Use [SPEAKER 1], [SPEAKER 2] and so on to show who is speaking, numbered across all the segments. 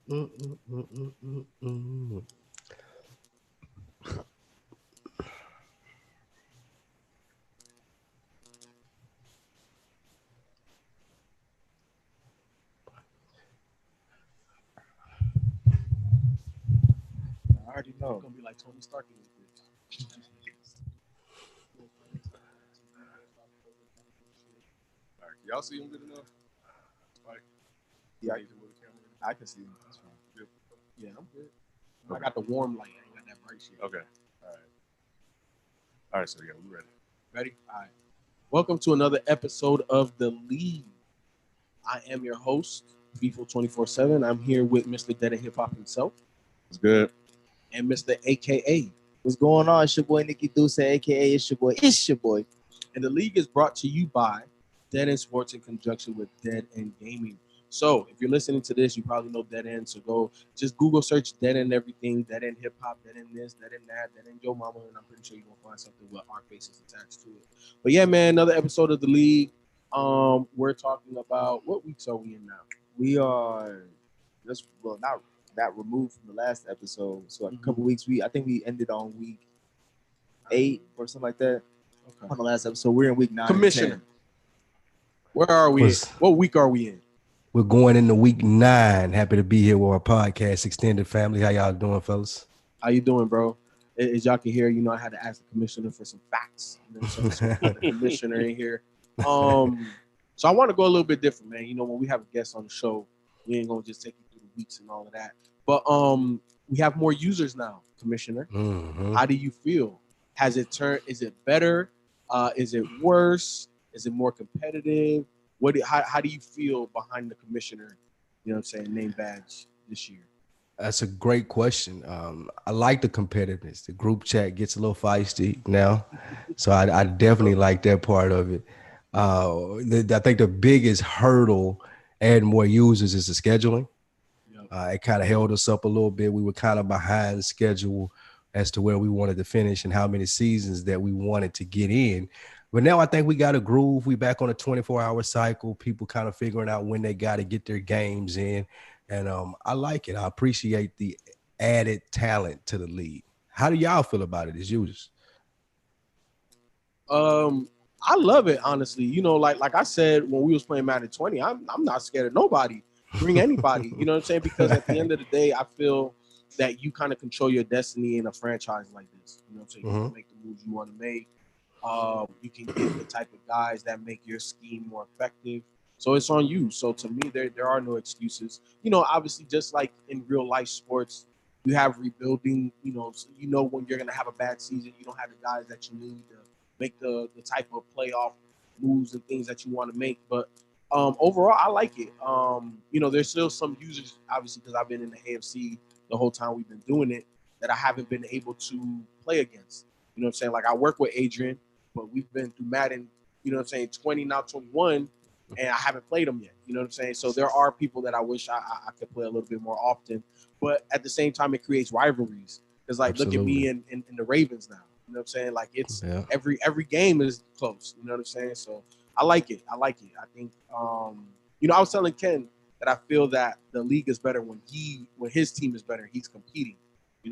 [SPEAKER 1] Mm, mm, mm, mm, mm, mm.
[SPEAKER 2] I already know.
[SPEAKER 3] You're gonna be like Tony Stark in this bitch.
[SPEAKER 4] All right, y'all see him good enough? Like,
[SPEAKER 2] Yeah,
[SPEAKER 4] need to move the camera.
[SPEAKER 2] I can see him. That's fine.
[SPEAKER 3] Yeah, I'm good. I got the warm light. I ain't got that bright shit.
[SPEAKER 4] Okay. All right. All right. So yeah, we ready.
[SPEAKER 3] Ready? All right. Welcome to another episode of The League. I am your host, FIFA 24/7. I'm here with Mr. Dead and Hip Hop himself
[SPEAKER 4] It's good.
[SPEAKER 3] and Mr. AKA.
[SPEAKER 2] What's going on? It's your boy Nicky Deuce, aka it's your boy. It's your boy.
[SPEAKER 3] And The League is brought to you by Dead End Sports in conjunction with Dead End Gaming. So if you're listening to this, you probably know Dead End. So go just Google search Dead End everything, Dead End Hip Hop, Dead End this, Dead End that, Dead End Yo Mama, and I'm pretty sure you're gonna find something with our faces attached to it. But yeah, man, another episode of The League. We're talking about what weeks are we in now?
[SPEAKER 2] We are just not that removed from the last episode. So like a couple
[SPEAKER 3] Mhm.
[SPEAKER 2] weeks. I think we ended on week 8 or something like that on
[SPEAKER 3] Okay.
[SPEAKER 2] the last episode. We're in week 9. and
[SPEAKER 3] Commissioner,
[SPEAKER 2] 10.
[SPEAKER 3] where are we?
[SPEAKER 1] Was-
[SPEAKER 3] What week are we in?
[SPEAKER 1] We're going into week 9. Happy to be here with our podcast, Extended Family. How y'all doing, fellas?
[SPEAKER 3] How you doing, bro? As y'all can hear, I had to ask the commissioner for some facts. So the commissioner in here. So I want to go a little bit different, man. When we have a guest on the show, we ain't gonna just take you through the weeks and all of that. But we have more users now, commissioner.
[SPEAKER 1] Mhm.
[SPEAKER 3] How do you feel? Has it turned? Is it better? Is it worse? Is it more competitive? How do you feel behind the commissioner? Name badge this year.
[SPEAKER 1] That's a great question. I like the competitiveness. The group chat gets a little feisty now, so I definitely like that part of it. I think the biggest hurdle adding more users is the scheduling.
[SPEAKER 3] Yep.
[SPEAKER 1] It kind of held us up a little bit. We were kind of behind schedule as to where we wanted to finish and how many seasons that we wanted to get in. But now I think we got a groove. We back on a 24-hour cycle. People kind of figuring out when they got to get their games in. And I like it. I appreciate the added talent to the league. How do y'all feel about it as users?
[SPEAKER 3] I love it, honestly. Like I said when we was playing Madden 20, I'm not scared of nobody. Bring anybody, you know what I'm saying? Because at the end of the day, I feel that you kind of control your destiny in a franchise like this. You know what I'm saying? You can make the moves you want to make. You can get the type of guys that make your scheme more effective. So it's on you. So to me, there are no excuses. Obviously, just like in real life sports, you have rebuilding. So when you're gonna have a bad season, you don't have the guys that you need to make the type of playoff moves and things that you want to make. But overall, I like it. There's still some users, obviously, because I've been in the AFC the whole time we've been doing it, that I haven't been able to play against. You know what I'm saying? Like I work with Adrian, but we've been through Madden, 20 now 21, and I haven't played them yet. You know what I'm saying? So there are people that I wish I could play a little bit more often, but at the same time, it creates rivalries. Because like, look at me in the Ravens now. You know what I'm saying? Like it's every game is close. You know what I'm saying? So I like it. I think I was telling Ken that I feel that the league is better when his team is better. He's competing.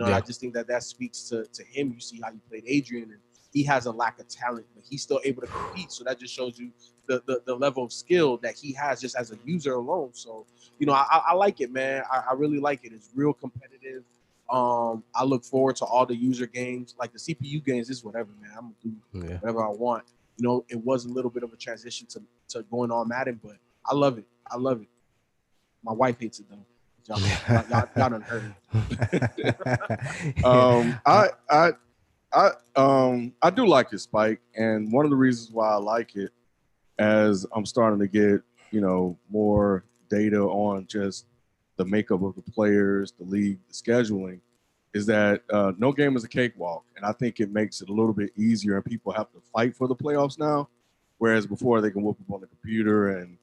[SPEAKER 3] I just think that speaks to him. You see how he played Adrian, and he has a lack of talent, but he's still able to compete. So that just shows you the level of skill that he has just as a user alone. So I like it, man. I really like it. It's real competitive. I look forward to all the user games, like the CPU games. Is whatever, man. I'm gonna do whatever I want. It was a little bit of a transition to going on Madden, but I love it. I love it. My wife hates it though. Y'all done heard it.
[SPEAKER 4] I do like it, Spike, and one of the reasons why I like it, as I'm starting to get more data on just the makeup of the players, the league, the scheduling, is that no game is a cakewalk, and I think it makes it a little bit easier, and people have to fight for the playoffs now, whereas before they can whoop up on the computer and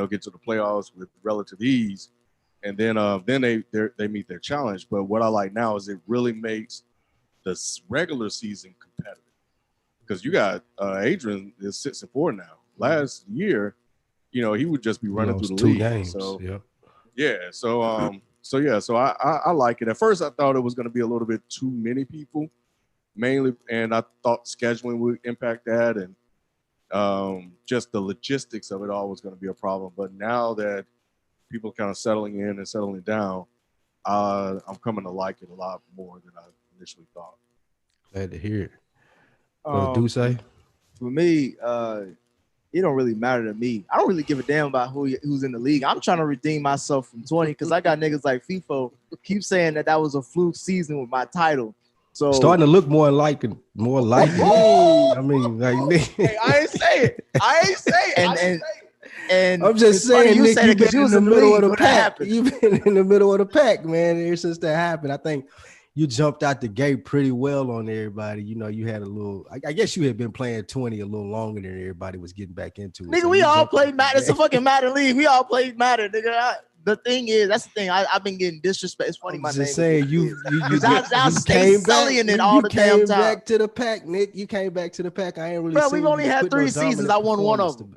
[SPEAKER 4] get to the playoffs with relative ease, and then they meet their challenge. But what I like now is it really makes the regular season competitive, because you got Adrian is 6-4 now. Last year, he would just be running through the
[SPEAKER 1] two
[SPEAKER 4] league.
[SPEAKER 1] games.
[SPEAKER 4] So
[SPEAKER 1] Yeah.
[SPEAKER 4] yeah, so So yeah, so I like it. At first, I thought it was going to be a little bit too many people, mainly, and I thought scheduling would impact that, and just the logistics of it all was going to be a problem. But now that people are kind of settling in and settling down, I'm coming to like it a lot more than I initially thought.
[SPEAKER 1] Glad to hear it. Brother Duce?
[SPEAKER 2] For me, it don't really matter to me. I don't really give a damn about who's in the league. I'm trying to redeem myself from 20 because I got niggas like FIFO keep saying that was a fluke season with my title. So
[SPEAKER 1] starting to look more like. I mean, like,
[SPEAKER 3] hey, I ain't say it.
[SPEAKER 2] And
[SPEAKER 1] I'm just saying,
[SPEAKER 2] you
[SPEAKER 1] Nick,
[SPEAKER 2] said
[SPEAKER 1] you've been in the middle of the pack.
[SPEAKER 2] You've
[SPEAKER 1] been in the middle of the pack, man, ever since that happened. I think you jumped out the gate pretty well on everybody. You know, you had a little, I guess you had been playing 20 a little longer than everybody was getting back into it.
[SPEAKER 2] Nigga,
[SPEAKER 1] so
[SPEAKER 2] we all played Madden. It's a fucking Madden league. We all played Madden, nigga. The thing is, that's the thing. I've been getting disrespect. It's funny, my name.
[SPEAKER 1] Just saying, you
[SPEAKER 2] stay selling it all the damn time.
[SPEAKER 1] You came back to the pack, Nick. You came back to the pack. I ain't really.
[SPEAKER 2] Bro, we've only had 3 seasons. I won one of them.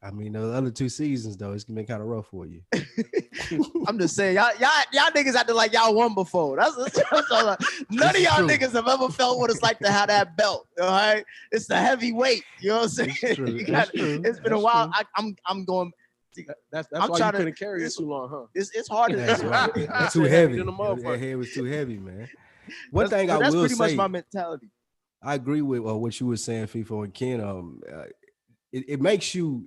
[SPEAKER 1] I mean, the other 2 seasons though, it's been kind of rough for you.
[SPEAKER 2] I'm just saying, y'all niggas acting like y'all won before. That's none of y'all niggas have ever felt what it's like to have that belt. All right, it's the heavy weight. You know what I'm saying? It's been a while. I'm going.
[SPEAKER 3] That's why you couldn't carry it too long, huh?
[SPEAKER 2] It's hard.
[SPEAKER 1] It's too heavy. That head was too heavy, man. One thing I will say, that's
[SPEAKER 2] pretty much my mentality.
[SPEAKER 1] I agree with what you were saying, FIFO and Ken. It makes you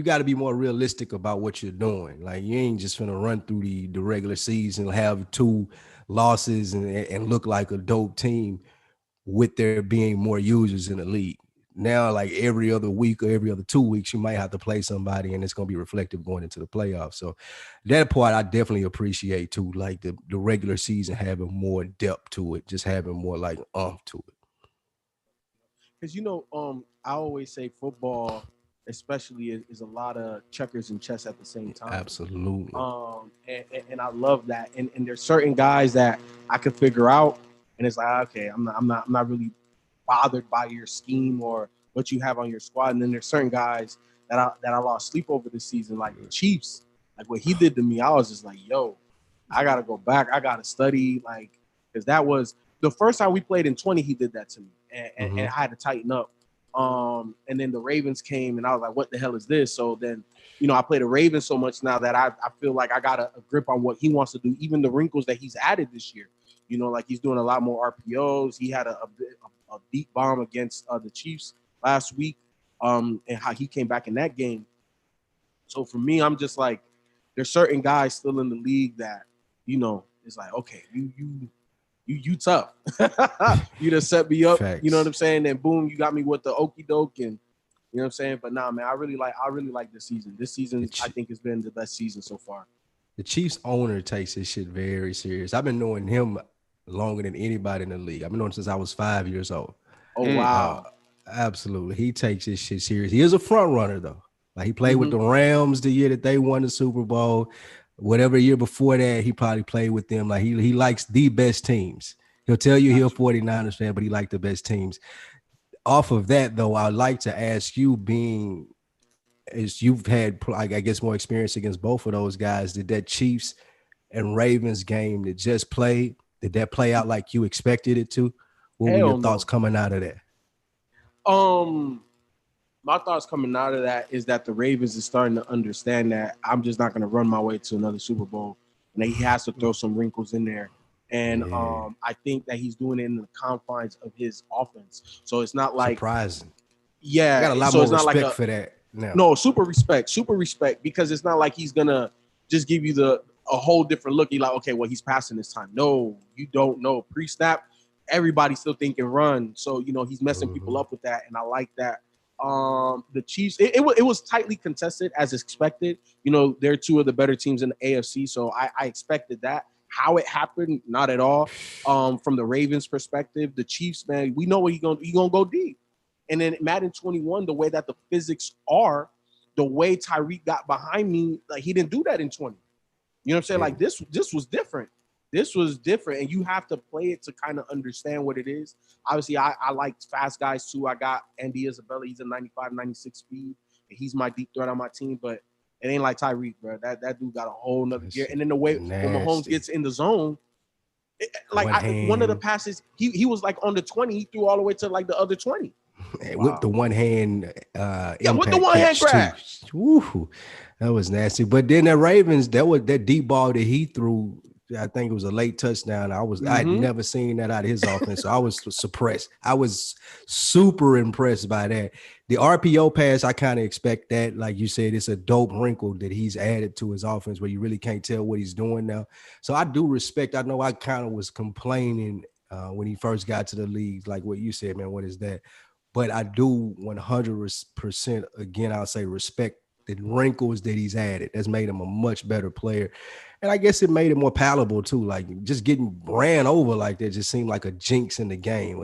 [SPEAKER 1] got to be more realistic about what you're doing. Like, you ain't just gonna run through the regular season, have 2 losses and look like a dope team with there being more users in the league. Now, like every other week or every other 2 weeks, you might have to play somebody and it's going to be reflective going into the playoffs. So that part I definitely appreciate too, like the regular season having more depth to it, just having more like to it.
[SPEAKER 3] Because, you know, I always say football especially is a lot of checkers and chess at the same time.
[SPEAKER 1] Absolutely.
[SPEAKER 3] And I love that. And there's certain guys that I could figure out, and it's like, okay, I'm not really bothered by your scheme or what you have on your squad. And then there's certain guys that I lost sleep over this season, like the Chiefs. Like what he did to me, I was just like, yo, I gotta go back. I gotta study, like, because that was the first time we played in 20. He did that to me, and I had to tighten up. And then the Ravens came, and I was like, what the hell is this? So then, you know, I play the Ravens so much now that I feel like I got a grip on what he wants to do, even the wrinkles that he's added this year. You know, like he's doing a lot more RPOs. He had a deep bomb against the Chiefs last week, and how he came back in that game. So for me, I'm just like, there's certain guys still in the league that, you know, it's like, okay, you tough. You just set me up.
[SPEAKER 1] Facts.
[SPEAKER 3] You know what I'm saying? And boom, you got me with the okie doke, and you know what I'm saying? But nah, man, I really like this season. This season, I think, has been the best season so far.
[SPEAKER 1] The Chiefs owner takes this shit very serious. I've been knowing him longer than anybody in the league. I've been knowing him since I was 5 years old.
[SPEAKER 3] Oh, wow.
[SPEAKER 1] Absolutely. He takes this shit serious. He is a front runner, though. Like, he played with the Rams the year that they won the Super Bowl. Whatever year before that, he probably played with them. Like, he likes the best teams. He'll tell you he's a 49ers fan, but he liked the best teams. Off of that, though, I'd like to ask you, being as you've had, I guess, more experience against both of those guys, did that Chiefs and Ravens game that just played, did that play out like you expected it to? What were your thoughts coming out of that?
[SPEAKER 3] My thoughts coming out of that is that the Ravens is starting to understand that I'm just not going to run my way to another Super Bowl, and that he has to throw some wrinkles in there. And I think that he's doing it in the confines of his offense. So it's not like
[SPEAKER 1] surprising.
[SPEAKER 3] Yeah,
[SPEAKER 1] I got a lot more respect for that now.
[SPEAKER 3] No, super respect, because it's not like he's gonna just give you a whole different look. You're like, okay, well, he's passing this time. No, you don't know. Pre-snap, everybody's still thinking run. So, you know, he's messing people up with that, and I like that. The Chiefs, it was tightly contested as expected. You know, they're 2 of the better teams in the AFC, so I expected that. How it happened, not at all. From the Ravens' perspective, the Chiefs, man, we know he gonna go deep. And then Madden 21, the way that the physics are, the way Tyreek got behind me, like he didn't do that in 20. You know what I'm saying? Like this was different. This was different, and you have to play it to kind of understand what it is. Obviously, I like fast guys too. I got Andy Isabella. He's a 95, 96 speed. And he's my deep threat on my team. But It ain't like Tyreek, bro. That dude got a whole nother gear. And then the way when Mahomes gets in the zone, one of the passes, he was like on the 20, he threw all the way to like the other 20.
[SPEAKER 1] With the one hand,
[SPEAKER 3] with the one hand grab.
[SPEAKER 1] Woo, that was nasty. But then the Ravens, that deep ball that he threw, I think it was a late touchdown. I had never seen that out of his offense, so I was suppressed. I was super impressed by that. The RPO pass, I kind of expect that. Like you said, it's a dope wrinkle that he's added to his offense where you really can't tell what he's doing now. So I do respect. I know I kind of was complaining when he first got to the league, like what you said, man. What is that? But I do 100% again. I'll say respect the wrinkles that he's added. That's made him a much better player. And I guess it made it more palatable too. Like just getting ran over like that just seemed like a jinx in the game,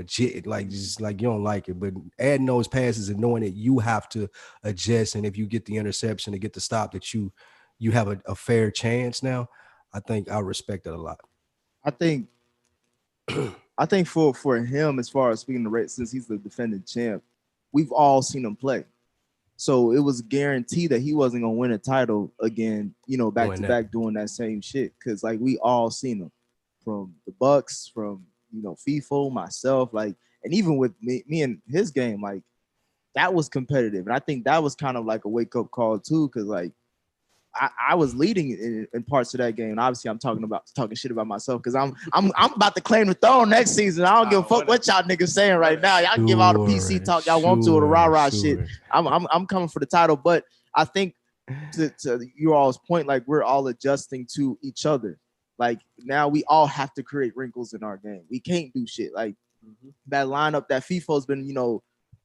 [SPEAKER 1] like just like you don't like it. But adding those passes and knowing that you have to adjust, and if you get the interception to get the stop, that you have a fair chance now. I think I respect it a lot.
[SPEAKER 2] I think for him, as far as speaking the rate, since he's the defending champ, we've all seen him play. So it was guaranteed that he wasn't gonna win a title again, back to back doing that same shit. Cause like we all seen him from the Bucks, from FIFO, myself, like, and even with me and his game, like that was competitive. And I think that was kind of like a wake up call too, because like I was leading in parts of that game. And obviously, I'm talking shit about myself because I'm about to claim the throne next season. I don't give a fuck what y'all niggas saying right now. Y'all can give all the PC talk y'all want to, or the rah shit. I'm coming for the title, but I think to you all's point, like we're all adjusting to each other. Like now we all have to create wrinkles in our game. We can't do shit like that lineup that FIFO's been,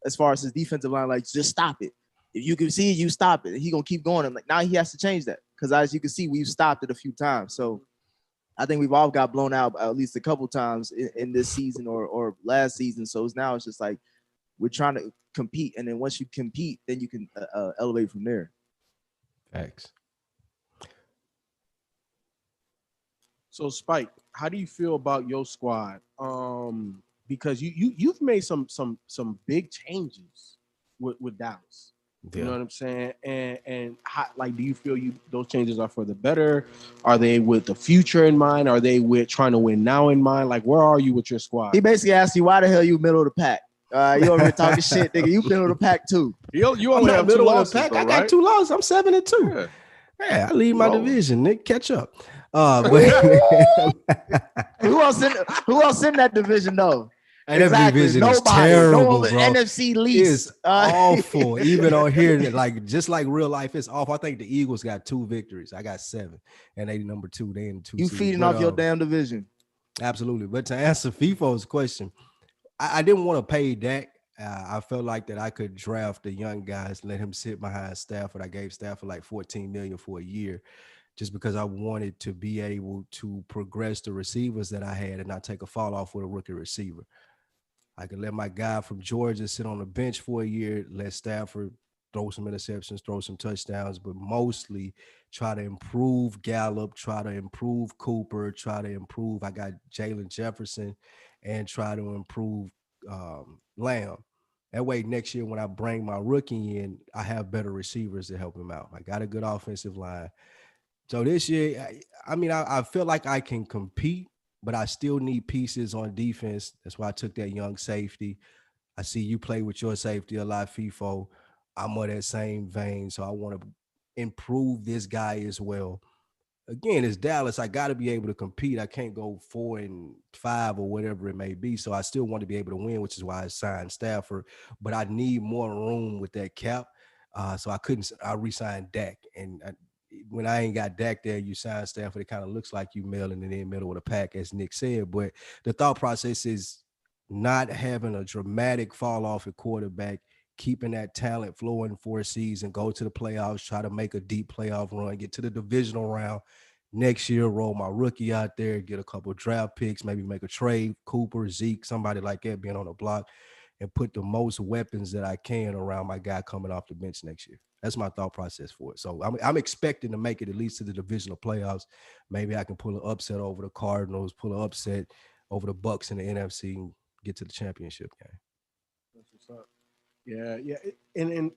[SPEAKER 2] as far as his defensive line, like just stop it. If you can see it, you stop it. He gonna keep going. And like now he has to change that because as you can see, we've stopped it a few times. So I think we've all got blown out at least a couple times in this season or last season. So now it's just like we're trying to compete, and then once you compete, then you can elevate from there.
[SPEAKER 1] Thanks.
[SPEAKER 3] So Spike, how do you feel about your squad? Because you've made some big changes with Dallas. You know what I'm saying? And how, like, do you feel those changes are for the better? Are they with the future in mind? Are they with trying to win now in mind? Like, where are you with your squad?
[SPEAKER 2] He basically asked you, why the hell you middle of the pack? You over here talking shit, nigga. You middle of the pack too.
[SPEAKER 3] You only have middle of the pack.
[SPEAKER 1] I got 2 losses. I'm 7-2. Yeah, I lead my division. Nick, catch up. But
[SPEAKER 2] who else in that division though?
[SPEAKER 1] And exactly. Division is terrible, bro.
[SPEAKER 2] NFC least
[SPEAKER 1] is awful. Even on here, like just like real life, it's awful. I think the Eagles got 2 victories. I got 7, and they number 2. They in 2.
[SPEAKER 2] You feeding off your damn division.
[SPEAKER 1] Absolutely. But to answer FIFO's question, I didn't want to pay Dak. I felt like that I could draft the young guys, let him sit behind Stafford. I gave Stafford like $14 million for a year, just because I wanted to be able to progress the receivers that I had and not take a fall off with a rookie receiver. I could let my guy from Georgia sit on the bench for a year, let Stafford throw some interceptions, throw some touchdowns, but mostly try to improve Gallup, try to improve Cooper, try to improve. I got Jalen Jefferson, and try to improve Lamb. That way, next year when I bring my rookie in, I have better receivers to help him out. I got a good offensive line. So this year, I feel like I can compete, but I still need pieces on defense. That's why I took that young safety. I see you play with your safety a lot, FIFO. I'm on that same vein, so I want to improve this guy as well. Again, it's Dallas. I got to be able to compete. I can't go 4-5 or whatever it may be. So I still want to be able to win, which is why I signed Stafford. But I need more room with that cap. So I re-signed Dak. And when I ain't got Dak there, you sign Stafford, it kind of looks like you mailing it in middle of the pack, as Nick said. But the thought process is not having a dramatic fall off at quarterback, keeping that talent flowing for a season, go to the playoffs, try to make a deep playoff run, get to the divisional round. Next year, roll my rookie out there, get a couple of draft picks, maybe make a trade, Cooper, Zeke, somebody like that being on the block, and put the most weapons that I can around my guy coming off the bench next year. That's my thought process for it. So I'm expecting to make it at least to the divisional playoffs. Maybe I can pull an upset over the Cardinals, pull an upset over the Bucks in the NFC, and get to the championship game.
[SPEAKER 3] That's what's up. Yeah. And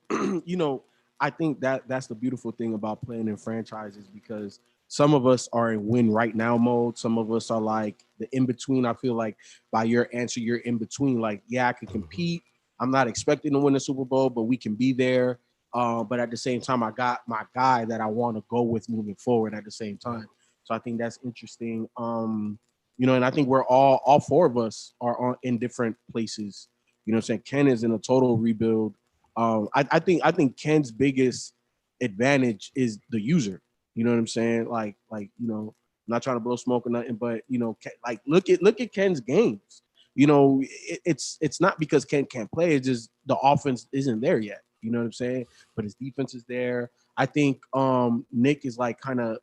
[SPEAKER 3] I think that's the beautiful thing about playing in franchises, because some of us are in win right now mode. Some of us are like the in between. I feel like by your answer, you're in between. Like, yeah, I can compete. I'm not expecting to win the Super Bowl, but we can be there. But at the same time, I got my guy that I want to go with moving forward at the same time. So I think that's interesting. And I think we're all four of us are in different places. You know what I'm saying? Ken is in a total rebuild. I think Ken's biggest advantage is the user. You know what I'm saying? I'm not trying to blow smoke or nothing, but look at Ken's games. It's not because Ken can't play. It's just the offense isn't there yet. You know what I'm saying? But his defense is there. I think Nick is like kind of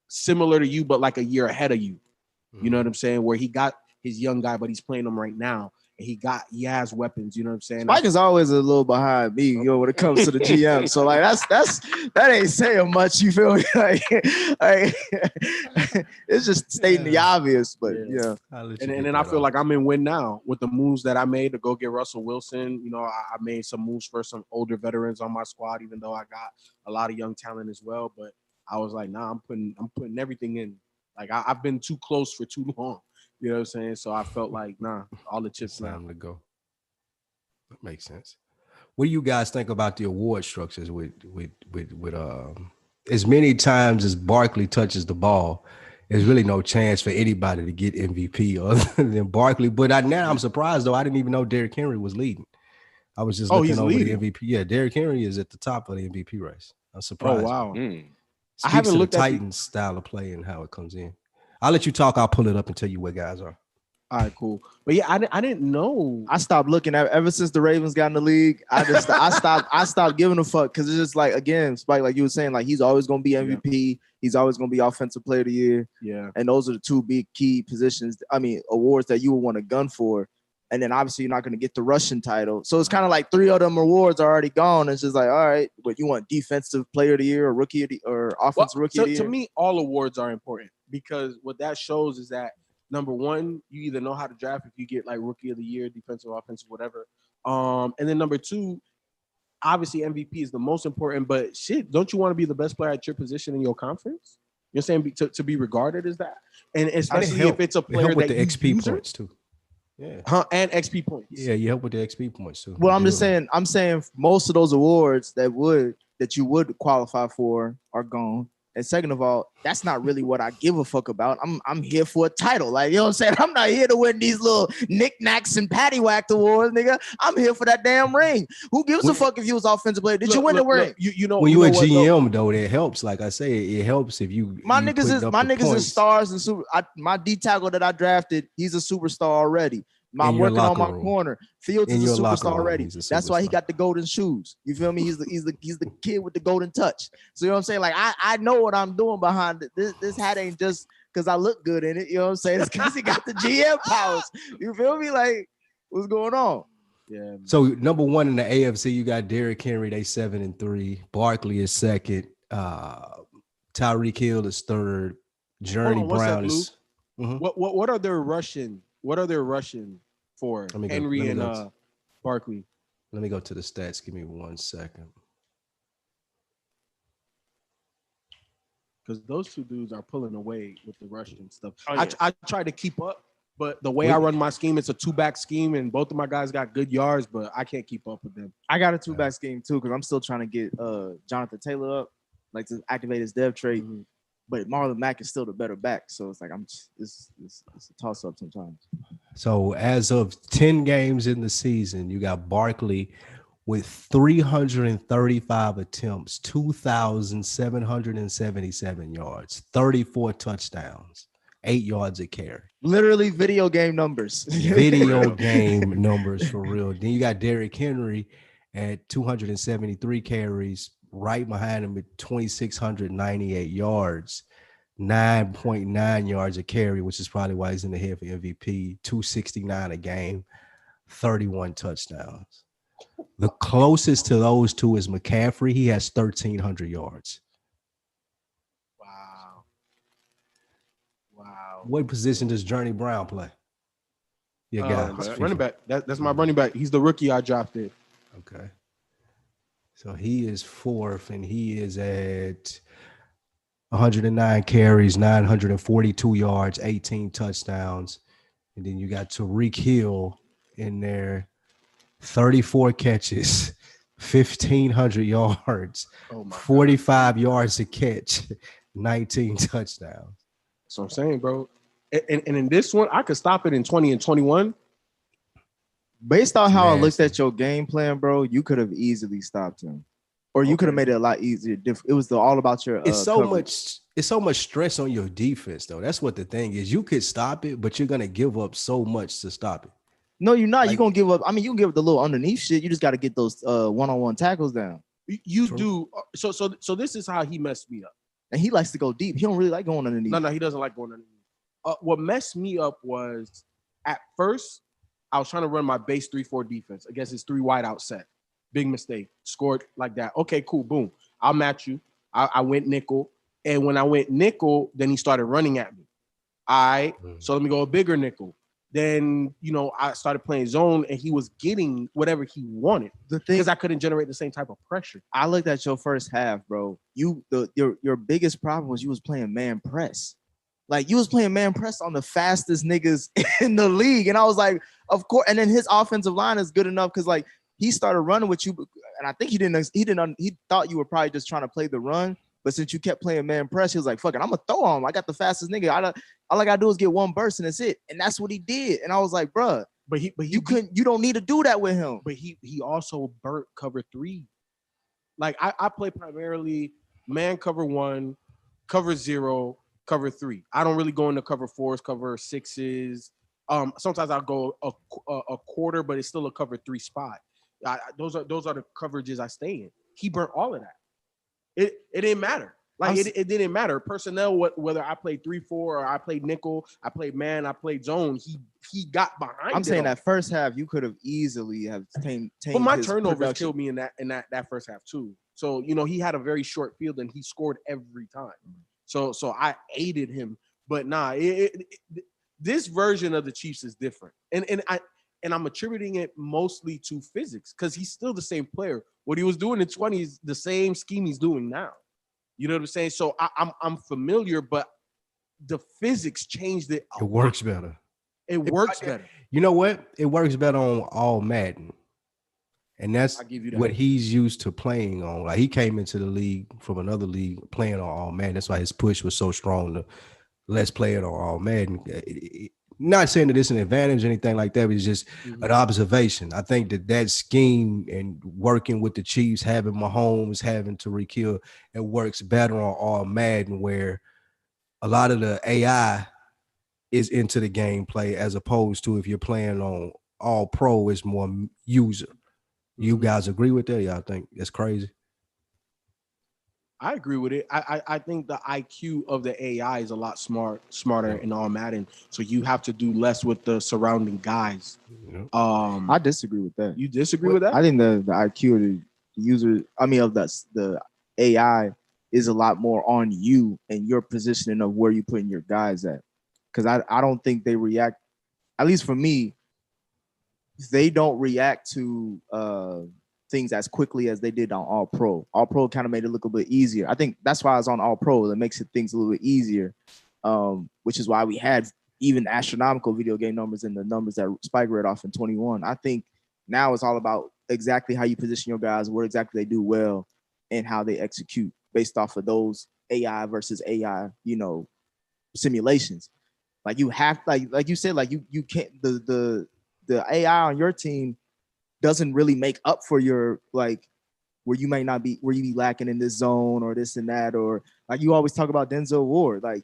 [SPEAKER 3] similar to you, but like a year ahead of you. You know what I'm saying? Where he got his young guy, but he's playing them right now. And he has weapons, you know what I'm saying?
[SPEAKER 2] Spike is always a little behind me, when it comes to the GM. So like that ain't saying much, you feel me? Like it's just stating the obvious, but yeah.
[SPEAKER 3] And then I feel like I'm in win now with the moves that I made to go get Russell Wilson. I made some moves for some older veterans on my squad, even though I got a lot of young talent as well. But I was like, nah, I'm putting everything in. Like I've been too close for too long. You know what I'm saying? So I felt like, nah, all the chips now.
[SPEAKER 1] Time to go. That makes sense. What do you guys think about the award structures with as many times as Barkley touches the ball, there's really no chance for anybody to get MVP other than Barkley. But now I'm surprised, though. I didn't even know Derrick Henry was leading. I was just looking over the MVP. Yeah, Derrick Henry is at the top of the MVP race. I'm surprised.
[SPEAKER 3] Oh, wow.
[SPEAKER 1] I haven't looked at the Titans style of play and how it comes in. I'll let you talk. I'll pull it up and tell you where guys are.
[SPEAKER 3] All right, cool. But yeah, I didn't know.
[SPEAKER 2] I stopped looking at ever since the Ravens got in the league. I stopped giving a fuck, because it's just like, again, Spike, like you were saying, like he's always gonna be MVP. Yeah. He's always gonna be Offensive Player of the Year.
[SPEAKER 3] Yeah,
[SPEAKER 2] and those are the two big key positions. Awards that you would want to gun for. And then obviously you're not going to get the Russian title. So it's kind of like 3 of them awards are already gone. It's just like, all right, but you want Defensive Player of the Year or Rookie of the, or Offensive Rookie of the Year?
[SPEAKER 3] To me, all awards are important, because what that shows is that, number one, you either know how to draft if you get like Rookie of the Year, Defensive, Offensive, whatever. And then number two, obviously MVP is the most important, but shit, don't you want to be the best player at your position in your conference? You're saying to be regarded as that? And especially if it's a player
[SPEAKER 1] with
[SPEAKER 3] that
[SPEAKER 1] the XP points too. Yeah.
[SPEAKER 3] And XP points.
[SPEAKER 1] Yeah, you help with the XP points too.
[SPEAKER 2] Well, I'm saying most of those awards that you would qualify for are gone. And second of all, that's not really what I give a fuck about. I'm here for a title. Like, you know what I'm saying? I'm not here to win these little knickknacks and paddywhack awards, nigga. I'm here for that damn ring. Who gives a fuck if you was Offensive Player? Did you win the ring?
[SPEAKER 1] When you a GM though, that helps. Like I say, it helps if you.
[SPEAKER 2] My niggas is stars and super. My D tackle that I drafted, he's a superstar already. I'm working on my corner. Fields is a superstar already. That's why he got the golden shoes. You feel me? He's the kid with the golden touch. So you know what I'm saying? Like I know what I'm doing behind it. This hat ain't just because I look good in it. You know what I'm saying? It's because he got the GM powers. You feel me? Like, what's going on?
[SPEAKER 3] Yeah.
[SPEAKER 1] So number one in the AFC, you got Derrick Henry. They 7-3. Barkley is second. Tyreek Hill is third. Journey Brown is.
[SPEAKER 3] Mm-hmm. What are their Russian? What are they rushing for? Henry and Barkley.
[SPEAKER 1] Let me go to the stats. Give me 1 second.
[SPEAKER 3] Because those two dudes are pulling away with the Russian stuff. I try to keep up, but the way I run my scheme, it's a 2-back scheme, and both of my guys got good yards, but I can't keep up with them.
[SPEAKER 2] I got a 2-back scheme too, because I'm still trying to get Jonathan Taylor up, like to activate his dev trait. Mm-hmm. But Marlon Mack is still the better back, so it's like it's a toss up sometimes.
[SPEAKER 1] So as of 10 games in the season, you got Barkley with 335 attempts, 2,777 yards, 34 touchdowns, 8 yards a carry.
[SPEAKER 2] Literally video game numbers.
[SPEAKER 1] Video game numbers for real. Then you got Derrick Henry at 273 carries, right behind him with 2,698 yards, 9.9 yards a carry, which is probably why he's in the head for MVP, 269 a game, 31 touchdowns. The closest to those two is McCaffrey. He has 1,300 yards.
[SPEAKER 3] Wow.
[SPEAKER 1] What position does Journey Brown play?
[SPEAKER 3] Running back. That's my running back. He's the rookie I drafted.
[SPEAKER 1] Okay. So he is fourth, and he is at 109 carries, 942 yards, 18 touchdowns. And then you got Tariq Hill in there, 34 catches, 1,500 yards, 45 yards a catch, 19 touchdowns.
[SPEAKER 3] That's what I'm saying, bro. And in this one, I could stop it in 20 and 21.
[SPEAKER 2] Based on how I looked at your game plan, bro, you could have easily stopped him. Or you could have made it a lot easier. It was all about your
[SPEAKER 1] it's so much stress on your defense, though. That's what the thing is. You could stop it, but you're gonna give up so much to stop it.
[SPEAKER 2] No, you're not. You're gonna give up. I mean, you can give up the little underneath shit. You just got to get those one-on-one tackles down.
[SPEAKER 3] You do. So this is how he messed me up.
[SPEAKER 2] And he likes to go deep. He don't really like going underneath.
[SPEAKER 3] No, he doesn't like going underneath. What messed me up was at first I was trying to run my base 3-4 defense against his 3 wide out set. Big mistake. Scored like that. Okay, cool. Boom. I'll match you. I went nickel. And when I went nickel, then he started running at me. So let me go a bigger nickel. Then, I started playing zone and he was getting whatever he wanted. The thing, because I couldn't generate the same type of pressure.
[SPEAKER 2] I looked at your first half, bro. Your biggest problem was you was playing man press. Like, you was playing man press on the fastest niggas in the league. And I was like, of course. And then his offensive line is good enough because, like, he started running with you. And I think he thought you were probably just trying to play the run. But since you kept playing man press, he was like, fuck it, I'm going to throw on him. I got the fastest nigga. All I got to do is get one burst and that's it. And that's what he did. And I was like, bruh, you don't need to do that with him.
[SPEAKER 3] But he also burnt cover 3. Like, I play primarily man cover 1, cover 0, cover 3. I don't really go into cover 4s, cover 6s. Sometimes I'll go a quarter, but it's still a cover 3 spot. Those are the coverages I stay in. He burnt all of that. It didn't matter. Like, it didn't matter. Personnel, whether I played 3-4 or I played nickel, I played man, I played zone. He got behind.
[SPEAKER 2] I'm saying that first half you could have easily have tamed.
[SPEAKER 3] But my turnovers killed me in that first half too. So he had a very short field and he scored every time. So I aided him. But this version of the Chiefs is different, and I'm attributing it mostly to physics because he's still the same player. What he was doing in 20 is the same scheme he's doing now. You know what I'm saying? So I'm familiar, but the physics changed it.
[SPEAKER 1] It works better.
[SPEAKER 3] It works better.
[SPEAKER 1] You know what? It works better on all Madden. And that's what he's used to playing on. Like, he came into the league from another league playing on all Madden. That's why his push was so strong to let's play it on all Madden. Not saying that it's an advantage or anything like that, but it's just an observation. I think that scheme and working with the Chiefs, having Mahomes, having Tariq Hill, it works better on all Madden, where a lot of the AI is into the gameplay as opposed to if you're playing on all pro, it's more user. You guys agree with that? Y'all think that's crazy?
[SPEAKER 3] I agree with it. I think the IQ of the AI is a lot smarter in all Madden. So you have to do less with the surrounding guys.
[SPEAKER 1] Yeah.
[SPEAKER 2] I disagree with that.
[SPEAKER 3] You disagree with that?
[SPEAKER 2] I think the IQ of the user, of the AI is a lot more on you and your positioning of where you putting your guys at. Because I don't think they react, at least for me, they don't react to things as quickly as they did on All Pro. All Pro kind of made it look a bit easier. I think that's why I was on All Pro. That makes things a little bit easier, which is why we had even astronomical video game numbers and the numbers that Spike read off in 21. I think now it's all about exactly how you position your guys, what exactly they do well, and how they execute based off of those AI versus AI, simulations. Like, you have, like you said, like you can't, the AI on your team doesn't really make up for your, like, where you might not be, where you be lacking in this zone or this and that, or like you always talk about Denzel Ward. Like,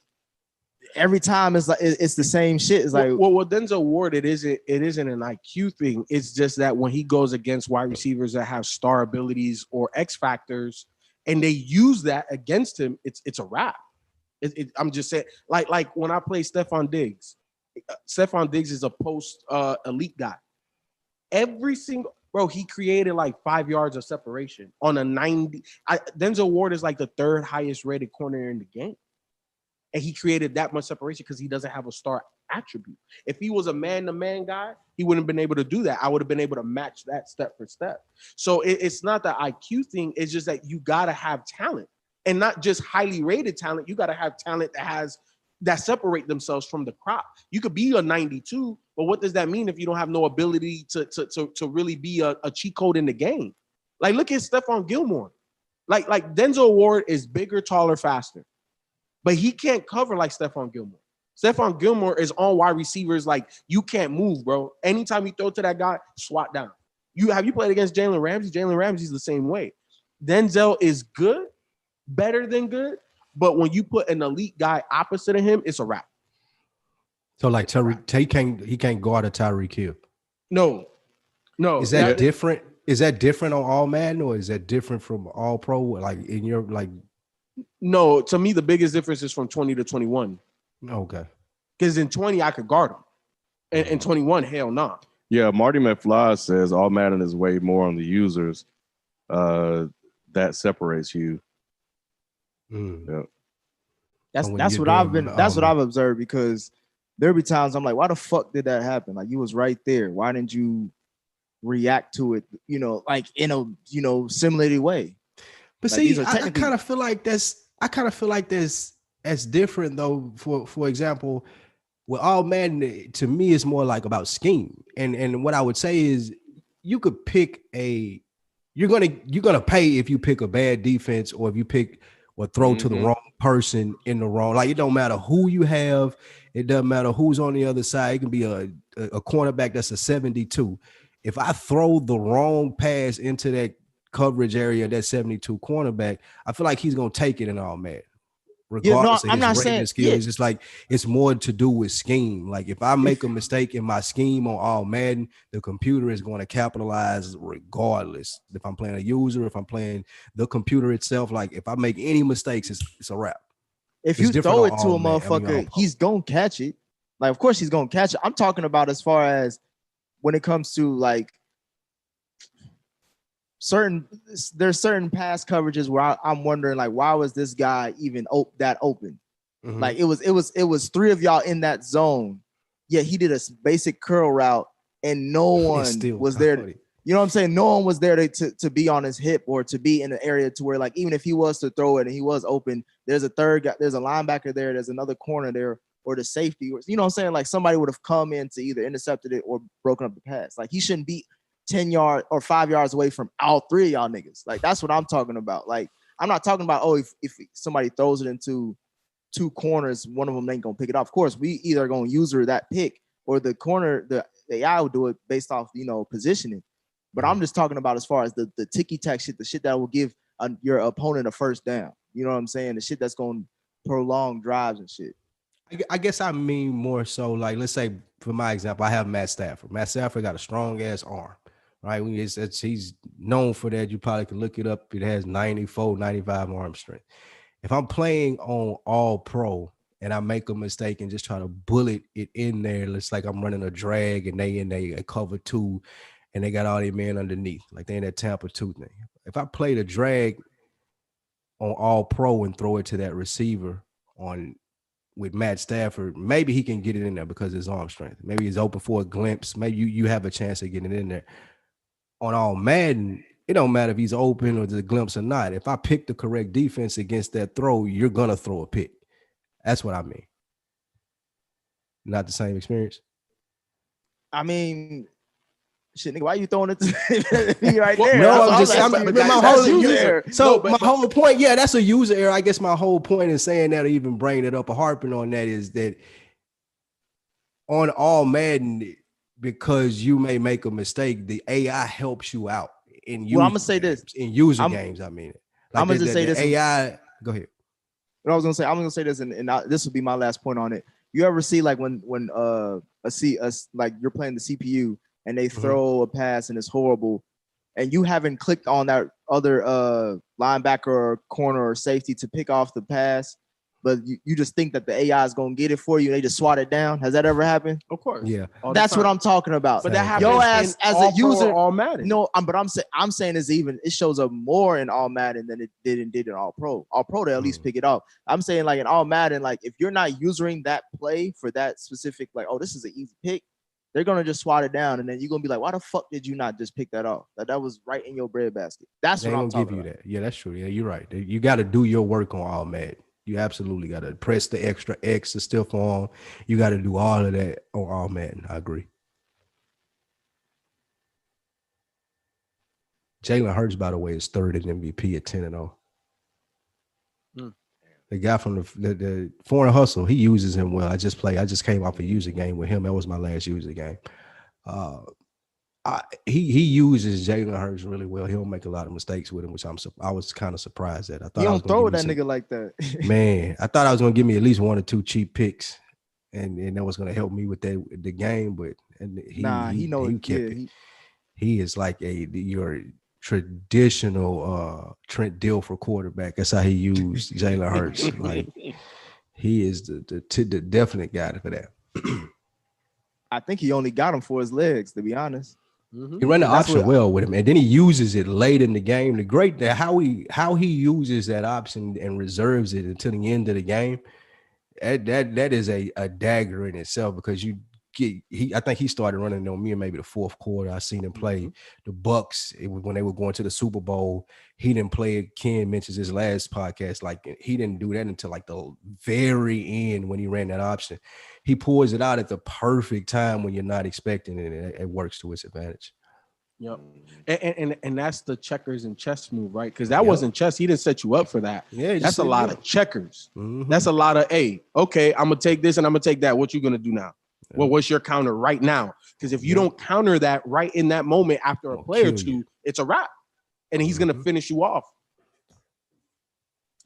[SPEAKER 2] every time it's like it's the same shit. It's like,
[SPEAKER 3] well, Denzel Ward, it isn't an IQ thing. It's just that when he goes against wide receivers that have star abilities or X factors, and they use that against him, it's a wrap. I'm just saying, like when I play Stephon Diggs. Stephon Diggs is a post elite guy. Every single he created like 5 yards of separation on a 90. Denzel Ward is like the third highest rated corner in the game, and he created that much separation because he doesn't have a star attribute. If he was a man-to-man guy, he wouldn't have been able to do that. I would have been able to match that step for step. So it's not the IQ thing. It's just that you got to have talent, and not just highly rated talent. You got to have talent that separate themselves from the crop. You could be a 92, but what does that mean if you don't have no ability to really be a cheat code in the game? Like, look at Stephon Gilmore. Like Denzel Ward is bigger, taller, faster, but he can't cover like Stephon Gilmore. Stephon Gilmore is on wide receivers like you can't move, bro. Anytime you throw to that guy, swat down. Have you played against Jalen Ramsey? Jalen Ramsey's the same way. Denzel is good, better than good, but when you put an elite guy opposite of him, it's a wrap.
[SPEAKER 1] So like he can't guard a Tyreek Hill.
[SPEAKER 3] No.
[SPEAKER 1] Is that different? Is that different on All Madden, or is that different from All Pro? Like in your like?
[SPEAKER 3] No, to me the biggest difference is from 20 to 21.
[SPEAKER 1] Okay.
[SPEAKER 3] Because in 20 I could guard him, and in 21, hell no. Nah.
[SPEAKER 4] Yeah, Marty McFly says All Madden is way more on the users. That separates you. Yeah.
[SPEAKER 2] That's what I've observed, because there'll be times I'm like, why the fuck did that happen? Like, you was right there. Why didn't you react to it, like in a simulated way?
[SPEAKER 1] But like, see, I kind of feel like that's different though. For example, with All Madden, to me, it's more like about scheme. And what I would say is you could pick you're gonna pay if you pick a bad defense, or if you pick or throw to the wrong person in the wrong. Like, it don't matter who you have, it doesn't matter who's on the other side. It can be a cornerback that's a 72. If I throw the wrong pass into that coverage area, that 72 cornerback, I feel like he's gonna take it in All Madden. Regardless of his rating skills, it's just like it's more to do with scheme. Like, if I make a mistake in my scheme on All Madden, the computer is going to capitalize regardless. If I'm playing a user, if I'm playing the computer itself, like if I make any mistakes, it's a wrap.
[SPEAKER 2] If you throw it to a motherfucker, he's gonna catch it. Like, of course he's gonna catch it. I'm talking about as far as when it comes to like there's certain pass coverages where I'm wondering, like, why was this guy even that open? Mm-hmm. Like, it was three of y'all in that zone, yet he did a basic curl route and no one was there. You know what I'm saying? No one was there to be on his hip or to be in an area to where, like, even if he was to throw it and he was open, there's a third guy, there's a linebacker there, there's another corner there, or the safety, or, you know what I'm saying? Like, somebody would have come in to either intercepted it or broken up the pass. Like, he shouldn't be 10 yards or 5 yards away from all three of y'all niggas. Like, that's what I'm talking about. Like, I'm not talking about, if somebody throws it into two corners, one of them ain't gonna pick it off. Of course, we either gonna use her that pick, or the corner, the AI will do it based off, positioning. But I'm just talking about as far as the ticky-tack shit, the shit that will give your opponent a first down. You know what I'm saying? The shit that's going to prolong drives and shit.
[SPEAKER 1] I guess I mean more so, like, let's say, for my example, I have Matt Stafford. Matt Stafford got a strong-ass arm, right? He's known for that. You probably can look it up. It has 94, 95 arm strength. If I'm playing on All Pro and I make a mistake and just try to bullet it in there, it's like I'm running a drag and they in a cover two, and they got all their men underneath, like they in that Tampa 2 thing. If I play the drag on All Pro and throw it to that receiver with Matt Stafford, maybe he can get it in there because of his arm strength. Maybe he's open for a glimpse. Maybe you have a chance of getting it in there. On All Madden, it don't matter if he's open or the glimpse or not. If I pick the correct defense against that throw, you're going to throw a pick. That's what I mean. Not the same experience?
[SPEAKER 2] I mean, shit, nigga, why are you throwing it to me right there?
[SPEAKER 1] No, my whole point, yeah, that's a user error. I guess my whole point in saying that, or even bringing it up or harping on that, is that on All Madden, because you may make a mistake, the AI helps you out in user.
[SPEAKER 2] Well, I'm gonna say this
[SPEAKER 1] in user games. I mean, like, I'm gonna just say this. AI. Go ahead.
[SPEAKER 2] What I was gonna say, I'm gonna say this, and this will be my last point on it. You ever see, like, when like you're playing the CPU and they throw a pass and it's horrible, and you haven't clicked on that other linebacker or corner or safety to pick off the pass, but you just think that the AI is gonna get it for you. They just swat it down. Has that ever happened?
[SPEAKER 3] Of course.
[SPEAKER 1] Yeah.
[SPEAKER 2] That's what I'm talking about.
[SPEAKER 3] But that happens
[SPEAKER 2] your ass as a user.
[SPEAKER 3] All Madden.
[SPEAKER 2] No, but I'm saying it shows up more in All Madden than it did in All Pro. All Pro to at least pick it up. I'm saying like in All Madden, like if you're not using that play for that specific, like, oh, this is an easy pick, they're gonna just swat it down, and then you're gonna be like, why the fuck did you not just pick that off? That was right in your breadbasket. That's what I'm talking about. Give you that.
[SPEAKER 1] Yeah, that's true. Yeah, you're right. You got to do your work on All Madden. You absolutely got to press the extra X, the stiff arm. You got to do all of that on All Madden. I agree. Jalen Hurts, by the way, is third in MVP at 10-0. The guy from the Foreign Hustle, he uses him well. I just came off a user game with him. That was my last user game. He uses Jalen Hurts really well. He don't make a lot of mistakes with him, which I was kind of surprised at. I thought
[SPEAKER 2] you don't throw that nigga like that.
[SPEAKER 1] Man, I thought I was gonna give me at least 1 or 2 cheap picks, and that was gonna help me with the game. But he is like your traditional Trent Dilfer quarterback. That's how he used Jalen Hurts. Like he is the definite guy for that.
[SPEAKER 2] I think he only got him for his legs, to be honest.
[SPEAKER 1] He ran the option well with him, and then he uses it late in the game. How he uses that option and reserves it until the end of the game. That is a dagger in itself, because I think he started running on me in maybe the fourth quarter. I seen him play the Bucks when they were going to the Super Bowl. He didn't play it. Ken mentions his last podcast, like he didn't do that until like the very end when he ran that option. He pours it out at the perfect time when you're not expecting it, and it works to his advantage.
[SPEAKER 3] Yep. And that's the checkers and chess move, right? Because that wasn't chess. He didn't set you up for that. Yeah, that's a lot of checkers. That's a lot of, hey, okay, I'm gonna take this and I'm gonna take that. What you gonna do now? Well, what's your counter right now? Because if you don't counter that right in that moment after a play or two, it's a wrap, and he's gonna finish you off.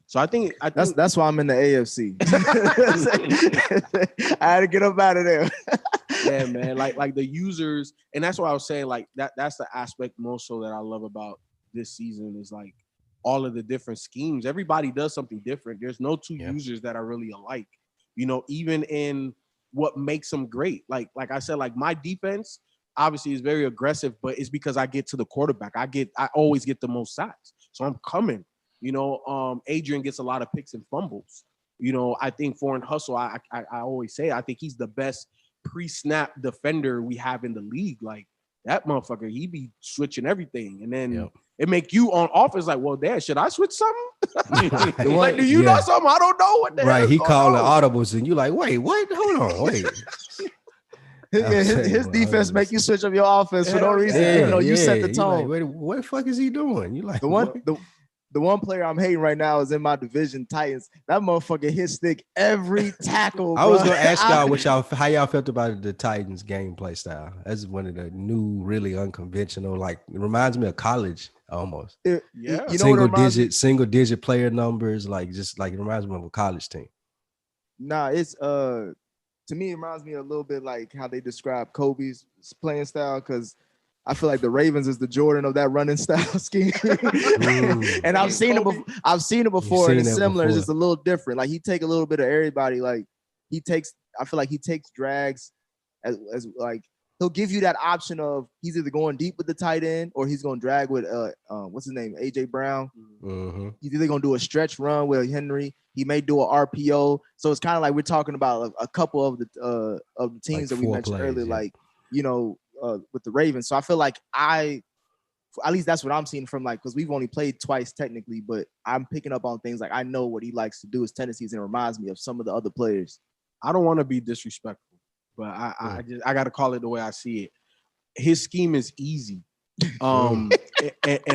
[SPEAKER 3] So I think
[SPEAKER 2] that's why I'm in the AFC. I had to get up out of there.
[SPEAKER 3] Yeah, man. Like the users, and that's why I was saying like that's the aspect most so that I love about this season is like all of the different schemes. Everybody does something different. There's no two users that are really alike. You know, even in what makes them great. Like I said, like my defense obviously is very aggressive, but it's because I get to the quarterback. I always get the most sacks. So I'm coming. You know, Adrian gets a lot of picks and fumbles. You know, I think Foreign Hustle, I always say, I think he's the best pre-snap defender we have in the league. Like that motherfucker, he be switching everything. And then it make you on offense like, well, damn, should I switch something? Like, do you know something? I don't know what the hell.
[SPEAKER 1] Right, he calling audibles and you like, wait, what? Hold on, wait.
[SPEAKER 2] His defense make you switch up your offense for no reason. You set the tone.
[SPEAKER 1] Like, wait, what the fuck is he doing? You like
[SPEAKER 2] the one player I'm hating right now is in my division, Titans. That motherfucker hit stick every tackle.
[SPEAKER 1] I was gonna ask y'all how y'all felt about the Titans gameplay style. That's one of the new, really unconventional. Like it reminds me of college almost. Single digit player numbers. Like just like it reminds me of a college team.
[SPEAKER 2] Nah, it's to me it reminds me a little bit like how they describe Kobe's playing style, because I feel like the Ravens is the Jordan of that running style scheme. And I've seen it before. And it's similar. It's just a little different. Like he take a little bit of everybody. Like I feel like he takes drags as like he'll give you that option of he's either going deep with the tight end or he's going to drag with what's his name, AJ Brown. He's either going to do a stretch run with Henry. He may do an RPO. So it's kind of like we're talking about a couple of the teams like that we mentioned earlier, like with the Ravens. So I feel like at least that's what I'm seeing from like, because we've only played twice technically, but I'm picking up on things like I know what he likes to do, his tendencies, and it reminds me of some of the other players.
[SPEAKER 3] I don't want to be disrespectful, but I got to call it the way I see it. His scheme is easy. And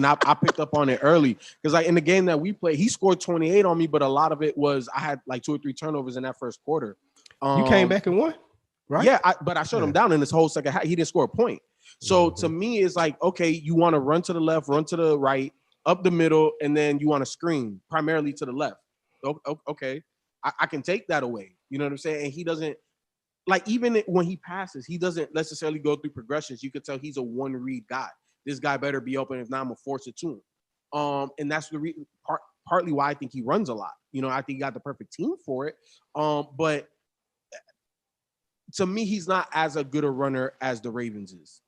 [SPEAKER 3] I picked up on it early because like in the game that we played, he scored 28 on me, but a lot of it was I had like 2 or 3 turnovers in that first quarter.
[SPEAKER 1] You came back and won? Right.
[SPEAKER 3] Yeah, but I shut him down in this whole second half. He didn't score a point. So to me, it's like, okay, you want to run to the left, run to the right, up the middle, and then you want to screen primarily to the left. Okay, I can take that away. You know what I'm saying? And he doesn't, like, even when he passes, he doesn't necessarily go through progressions. You could tell he's a one-read guy. This guy better be open. If not, I'm going to force it to him. And that's the partly why I think he runs a lot. You know, I think he got the perfect team for it. But to me, he's not as a good a runner as the Ravens is.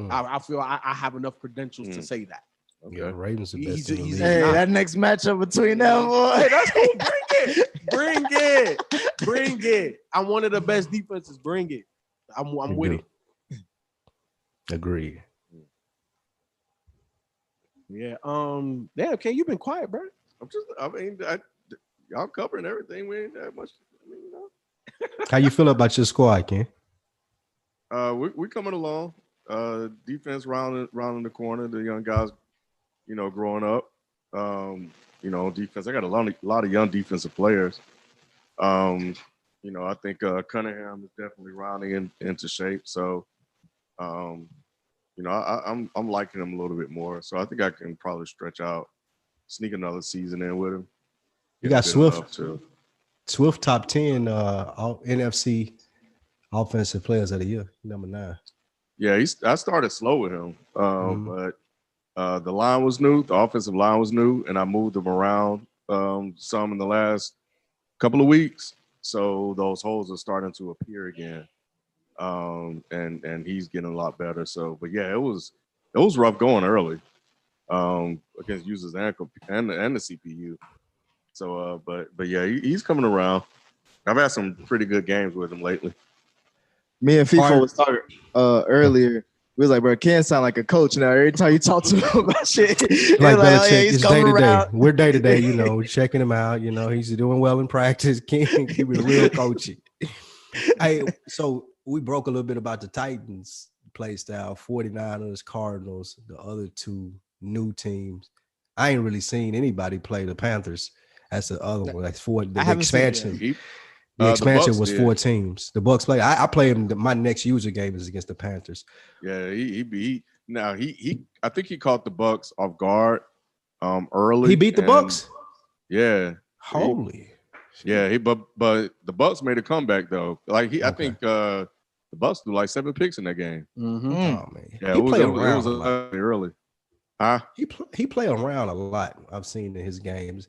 [SPEAKER 3] I feel I have enough credentials to say that.
[SPEAKER 1] Okay. Yeah, Ravens are best in the league.
[SPEAKER 2] Hey, that next matchup between them, boy.
[SPEAKER 3] Hey, that's cool. Bring it. I'm one of the best defenses. Bring it. I'm with it.
[SPEAKER 1] Agreed.
[SPEAKER 3] Yeah. Damn, Ken, you've been quiet, bro.
[SPEAKER 4] Y'all covering everything. We ain't that much. You know.
[SPEAKER 1] How you feel about your squad, Ken?
[SPEAKER 4] We coming along. Defense rounding the corner. The young guys, you know, growing up. You know, defense. I got a lot of young defensive players. You know, I think Cunningham is definitely rounding into shape. So, you know, I'm liking him a little bit more. So I think I can probably stretch out, sneak another season in with him.
[SPEAKER 1] You got Swift. Swift top 10 NFC offensive players of the year, number 9.
[SPEAKER 4] Yeah, I started slow with him, but the line was new. The offensive line was new, and I moved them around some in the last couple of weeks. So those holes are starting to appear again, and he's getting a lot better. So, but yeah, it was rough going early against users and the CPU. So, but yeah, he's coming around. I've had some pretty good games with him lately.
[SPEAKER 2] Me and FIFA was talking earlier. We was like, bro, Ken sound like a coach now. Every time you talk to him about shit,
[SPEAKER 1] like Belichick, it's day to day. We're day to day, you know, we're checking him out. You know, he's doing well in practice. Ken keep it real coachy. Hey, so we broke a little bit about the Titans play style, 49ers, Cardinals, the other two new teams. I ain't really seen anybody play the Panthers. That's the other one. That's the expansion. The expansion was 4 teams. The Bucks play. I play him. My next user game is against the Panthers.
[SPEAKER 4] Yeah, he I think he caught the Bucks off guard early.
[SPEAKER 1] He beat the Bucks.
[SPEAKER 4] Yeah.
[SPEAKER 1] Holy.
[SPEAKER 4] But the Bucks made a comeback though. Like I think the Bucks threw like 7 picks in that game.
[SPEAKER 1] Mm-hmm. Oh man.
[SPEAKER 4] Yeah, it was early. Huh?
[SPEAKER 1] He play around a lot. I've seen in his games.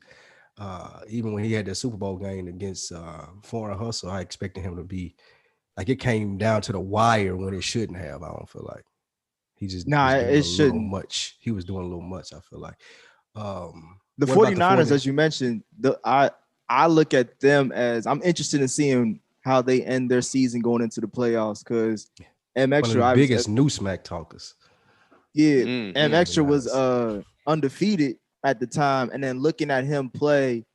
[SPEAKER 1] Even when he had that Super Bowl game against Foreign Hustle, I expected him to be like it came down to the wire when it shouldn't have. I don't feel like he just
[SPEAKER 2] it shouldn't
[SPEAKER 1] much. He was doing a little much. I feel like
[SPEAKER 2] the 49ers, as you mentioned, I look at them as I'm interested in seeing how they end their season going into the playoffs because M Extra,
[SPEAKER 1] one of the biggest new smack talkers.
[SPEAKER 2] Yeah, M Extra was undefeated at the time, and then looking at him play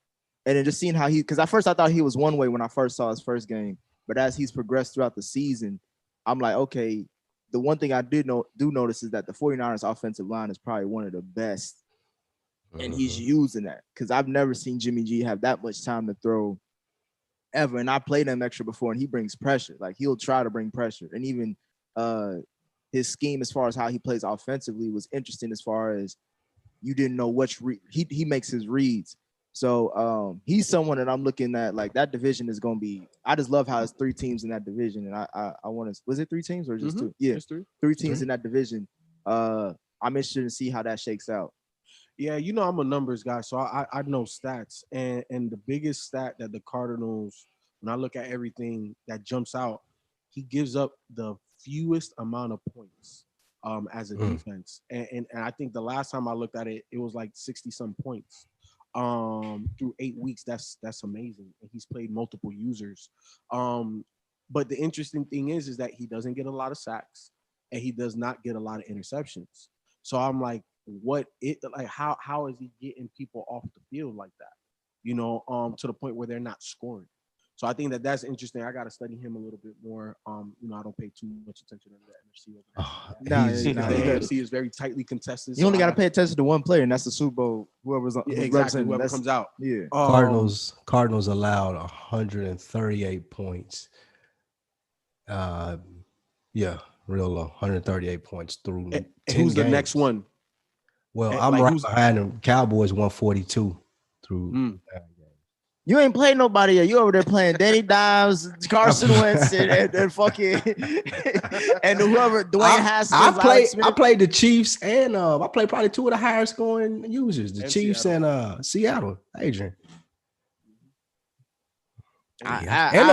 [SPEAKER 2] and then just seeing how because at first I thought he was one way when I first saw his first game, but as he's progressed throughout the season, I'm like, okay, the one thing I do notice is that the 49ers offensive line is probably one of the best, and he's using that because I've never seen Jimmy G have that much time to throw ever, and I played him extra before, and he brings pressure. Like he'll try to bring pressure, and even his scheme as far as how he plays offensively was interesting as far as you didn't know which he makes his reads. So he's someone that I'm looking at. Like that division is going to be. I just love how it's 3 teams in that division, and I want to. Was it 3 teams or just 2? Yeah, it's 3 teams in that division. I'm interested to see how that shakes out.
[SPEAKER 3] Yeah, you know I'm a numbers guy, so I know stats, and the biggest stat that the Cardinals, when I look at everything that jumps out, he gives up the fewest amount of points. As a defense, and I think the last time I looked at it, it was like 60-some points through 8 weeks. That's amazing, and he's played multiple users. But the interesting thing is that he doesn't get a lot of sacks, and he does not get a lot of interceptions. So I'm like, how is he getting people off the field like that? You know, to the point where they're not scoring. So I think that's interesting. I got to study him a little bit more. You know, I don't pay too much attention to the NFC. The NFC is very tightly contested.
[SPEAKER 2] You only got to pay attention to one player, and that's the Super Bowl. Whoever
[SPEAKER 3] comes out.
[SPEAKER 2] Yeah.
[SPEAKER 1] Cardinals allowed 138 points. Yeah, real low. 138 points through 10
[SPEAKER 3] who's the
[SPEAKER 1] games.
[SPEAKER 3] next one?
[SPEAKER 1] Well, I'm right behind them. Cowboys 142 through.
[SPEAKER 2] You ain't playing nobody yet. You over there playing Danny Dimes, Carson Wentz, and fucking and whoever Dwayne Haskins.
[SPEAKER 1] I played the Chiefs and I played probably two of the higher scoring users, the Chiefs Seattle. And Seattle. Adrian. And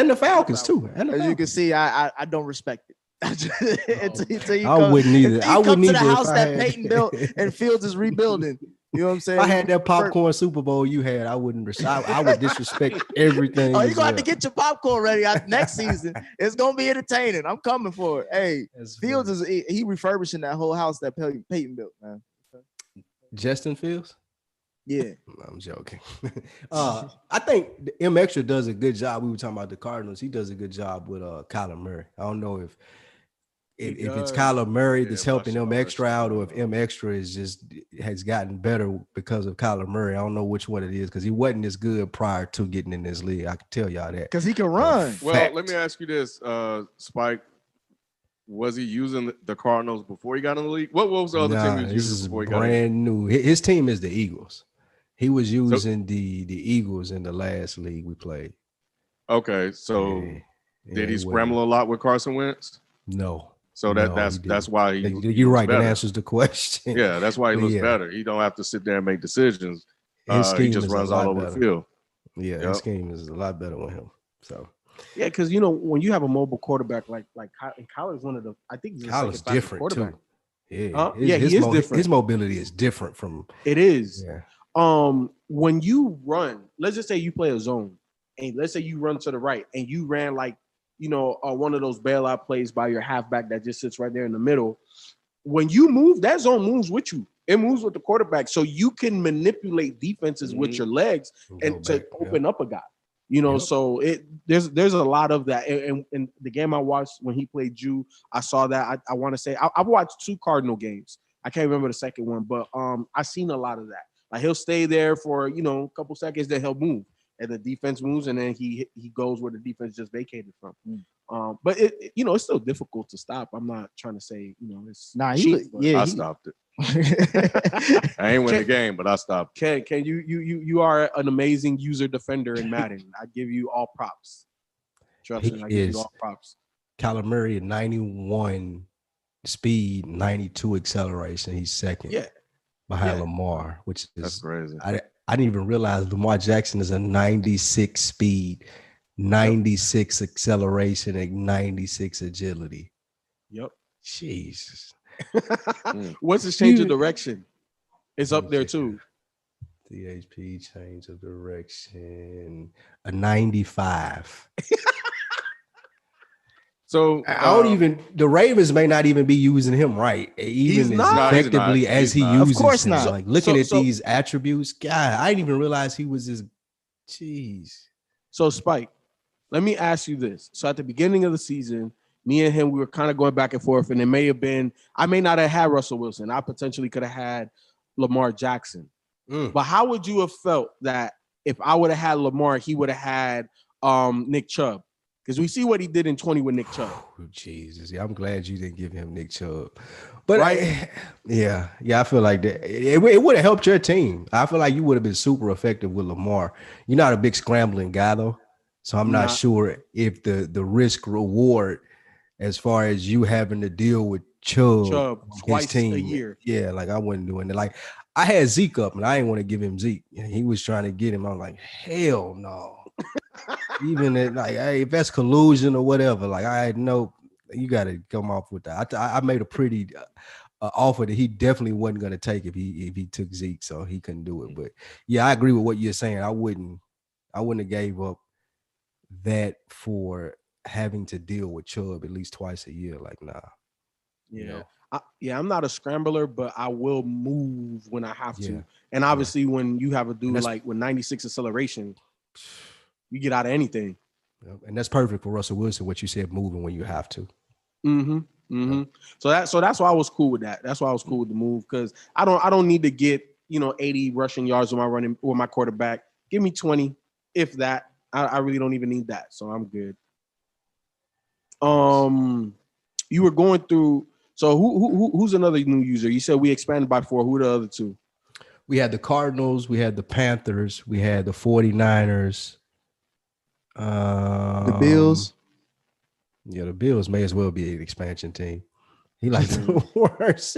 [SPEAKER 1] the Falcons too.
[SPEAKER 2] As you can see, I don't respect it.
[SPEAKER 1] I wouldn't either. I wouldn't
[SPEAKER 2] either. The house that Peyton built and Fields is rebuilding. You know what I'm saying?
[SPEAKER 1] If I had that popcorn Super Bowl you had, I wouldn't. I would disrespect everything.
[SPEAKER 2] Oh, you're gonna have to get your popcorn ready next season. It's gonna be entertaining. I'm coming for it. Hey, Fields is he refurbishing that whole house that Peyton built, man.
[SPEAKER 1] Justin Fields?
[SPEAKER 2] Yeah,
[SPEAKER 1] I'm joking. I think M Extra does a good job. We were talking about the Cardinals. He does a good job with Kyler Murray. I don't know if it's Kyler Murray that's helping M Extra out, or if M Extra has gotten better because of Kyler Murray. I don't know which one it is, because he wasn't as good prior to getting in this league. I can tell y'all that.
[SPEAKER 2] Because he can run.
[SPEAKER 4] Well, let me ask you this, Spike. Was he using the Cardinals before he got in the league? What was the other team he was using before he got in?
[SPEAKER 1] Brand new. His team is the Eagles. He was using the Eagles in the last league we played.
[SPEAKER 4] Okay, so did he scramble a lot with Carson Wentz?
[SPEAKER 1] No.
[SPEAKER 4] So that's why
[SPEAKER 1] you're right. That answers the question.
[SPEAKER 4] Yeah, that's why he looks better. He don't have to sit there and make decisions. He just runs all over the field.
[SPEAKER 1] Yeah, his scheme is a lot better with him. So
[SPEAKER 3] yeah, because when you have a mobile quarterback like Kyler's one of the, I think
[SPEAKER 1] Kyler's different too. Yeah,
[SPEAKER 3] he is different.
[SPEAKER 1] His mobility is different from.
[SPEAKER 3] It is.
[SPEAKER 1] Yeah.
[SPEAKER 3] When you run, let's just say you play a zone, and let's say you run to the right, and you ran like, one of those bailout plays by your halfback that just sits right there in the middle. When you move, that zone moves with you. It moves with the quarterback, so you can manipulate defenses with your legs and to open up a guy. So there's a lot of that. And the game I watched when he played Jew, I saw that. I want to say I've watched 2 Cardinal games. I can't remember the second one, but I've seen a lot of that. Like, he'll stay there for a couple seconds, then he'll move, and the defense moves, and then he goes where the defense just vacated from. But it's still difficult to stop. I'm not trying to say it's cheap,
[SPEAKER 4] I stopped it. I ain't win the game, but I stopped.
[SPEAKER 3] Can you are an amazing user defender in Madden. I give you all props. Trust me, I give you all props.
[SPEAKER 1] Kyler Murray at 91 speed, 92 acceleration. He's second.
[SPEAKER 3] Yeah.
[SPEAKER 1] Behind Lamar, which
[SPEAKER 4] that's crazy.
[SPEAKER 1] I didn't even realize Lamar Jackson is a 96 speed, 96 acceleration, and 96 agility.
[SPEAKER 3] Yep.
[SPEAKER 1] Jesus.
[SPEAKER 3] What's his change of direction? It's up there too.
[SPEAKER 1] DHP change of direction, a 95.
[SPEAKER 4] So
[SPEAKER 1] the Ravens may not even be using him right, even as effectively as he uses.
[SPEAKER 2] Of course not.
[SPEAKER 1] Like, looking at these attributes, God, I didn't even realize he was as. Jeez.
[SPEAKER 3] So Spike, let me ask you this. So at the beginning of the season, me and him, we were kind of going back and forth, and it may have been, I may not have had Russell Wilson. I potentially could have had Lamar Jackson. But how would you have felt that if I would have had Lamar, he would have had Nick Chubb? Because we see what he did in 20 with Nick Chubb.
[SPEAKER 1] Oh, Jesus. Yeah, I'm glad you didn't give him Nick Chubb. But I feel like that. It would have helped your team. I feel like you would have been super effective with Lamar. You're not a big scrambling guy, though. So I'm not sure if the risk reward as far as you having to deal with Chubb
[SPEAKER 3] twice
[SPEAKER 1] team,
[SPEAKER 3] a year.
[SPEAKER 1] Yeah, like I wasn't doing it. Like, I had Zeke up, and I didn't want to give him Zeke. He was trying to get him. I'm like, hell no. Even at, like, hey, if that's collusion or whatever, like, I know you got to come off with that. I made a pretty offer that he definitely wasn't going to take if he took Zeke, so he couldn't do it. But yeah, I agree with what you're saying. I wouldn't have gave up that for having to deal with Chubb at least twice a year. Like, nah.
[SPEAKER 3] Yeah. I'm not a scrambler, but I will move when I have to. And obviously, when you have a dude like with 96 acceleration, you get out of anything.
[SPEAKER 1] And that's perfect for Russell Wilson, what you said, moving when you have to.
[SPEAKER 3] So that's why I was cool with that. That's why I was cool with the move, because I don't need to get 80 rushing yards with my quarterback. Give me 20, if that. I really don't even need that. So I'm good. You were going through. So who's another new user? You said we expanded by 4. Who are the other 2?
[SPEAKER 1] We had the Cardinals, we had the Panthers, we had the 49ers.
[SPEAKER 2] The Bills.
[SPEAKER 1] Yeah, the Bills may as well be an expansion team. He like the worst.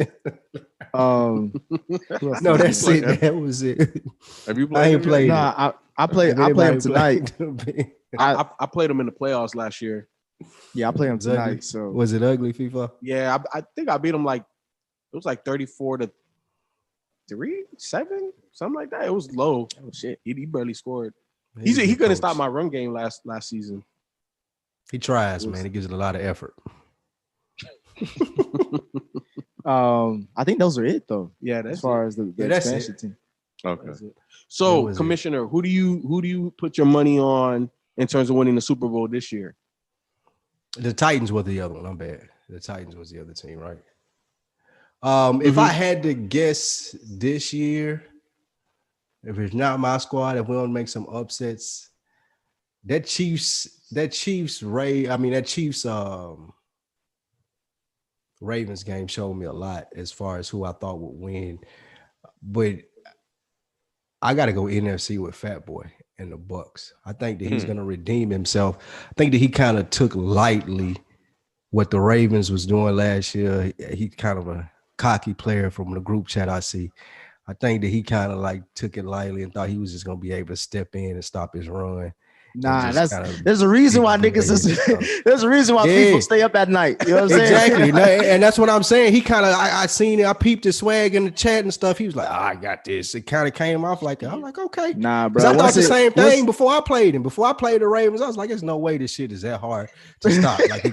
[SPEAKER 1] No, that's it. That was it.
[SPEAKER 4] Have you played?
[SPEAKER 1] I ain't played.
[SPEAKER 2] Nah, I played him tonight.
[SPEAKER 3] I played him in the playoffs last year.
[SPEAKER 2] Yeah, I played him tonight. So
[SPEAKER 1] was it ugly, FIFA?
[SPEAKER 3] Yeah, I think I beat him like it was like 34-3, 7, something like that. It was low. Oh shit, he barely scored. He couldn't stop my run game last season.
[SPEAKER 1] He tries, man. He gives it a lot of effort.
[SPEAKER 2] I think those are it though.
[SPEAKER 3] Yeah, that's
[SPEAKER 2] as far as the expansion team.
[SPEAKER 4] Okay.
[SPEAKER 3] So, Commissioner, who do you put your money on in terms of winning the Super Bowl this year?
[SPEAKER 1] The Titans were the other one. I'm bad. The Titans was the other team, right? If I had to guess this year, if it's not my squad, if we don't make some upsets, that Chiefs Ravens game showed me a lot as far as who I thought would win. But I got to go NFC with Fat Boy and the Bucks. I think that he's going to redeem himself. I think that he kind of took lightly what the Ravens was doing last year. He's kind of a cocky player from the group chat I see. I think that he kind of like took it lightly and thought he was just going to be able to step in and stop his run.
[SPEAKER 2] Nah, there's a reason why niggas there's a reason why people stay up at night. You know what I'm saying?
[SPEAKER 1] Exactly. And that's what I'm saying. He kind of I seen it, I peeped his swag in the chat and stuff. He was like, I got this. It kind of came off like that. I'm like, okay.
[SPEAKER 2] Nah, bro.
[SPEAKER 1] I thought the same thing before I played him. Before I played the Ravens, I was like, there's no way this shit is that hard to stop. Like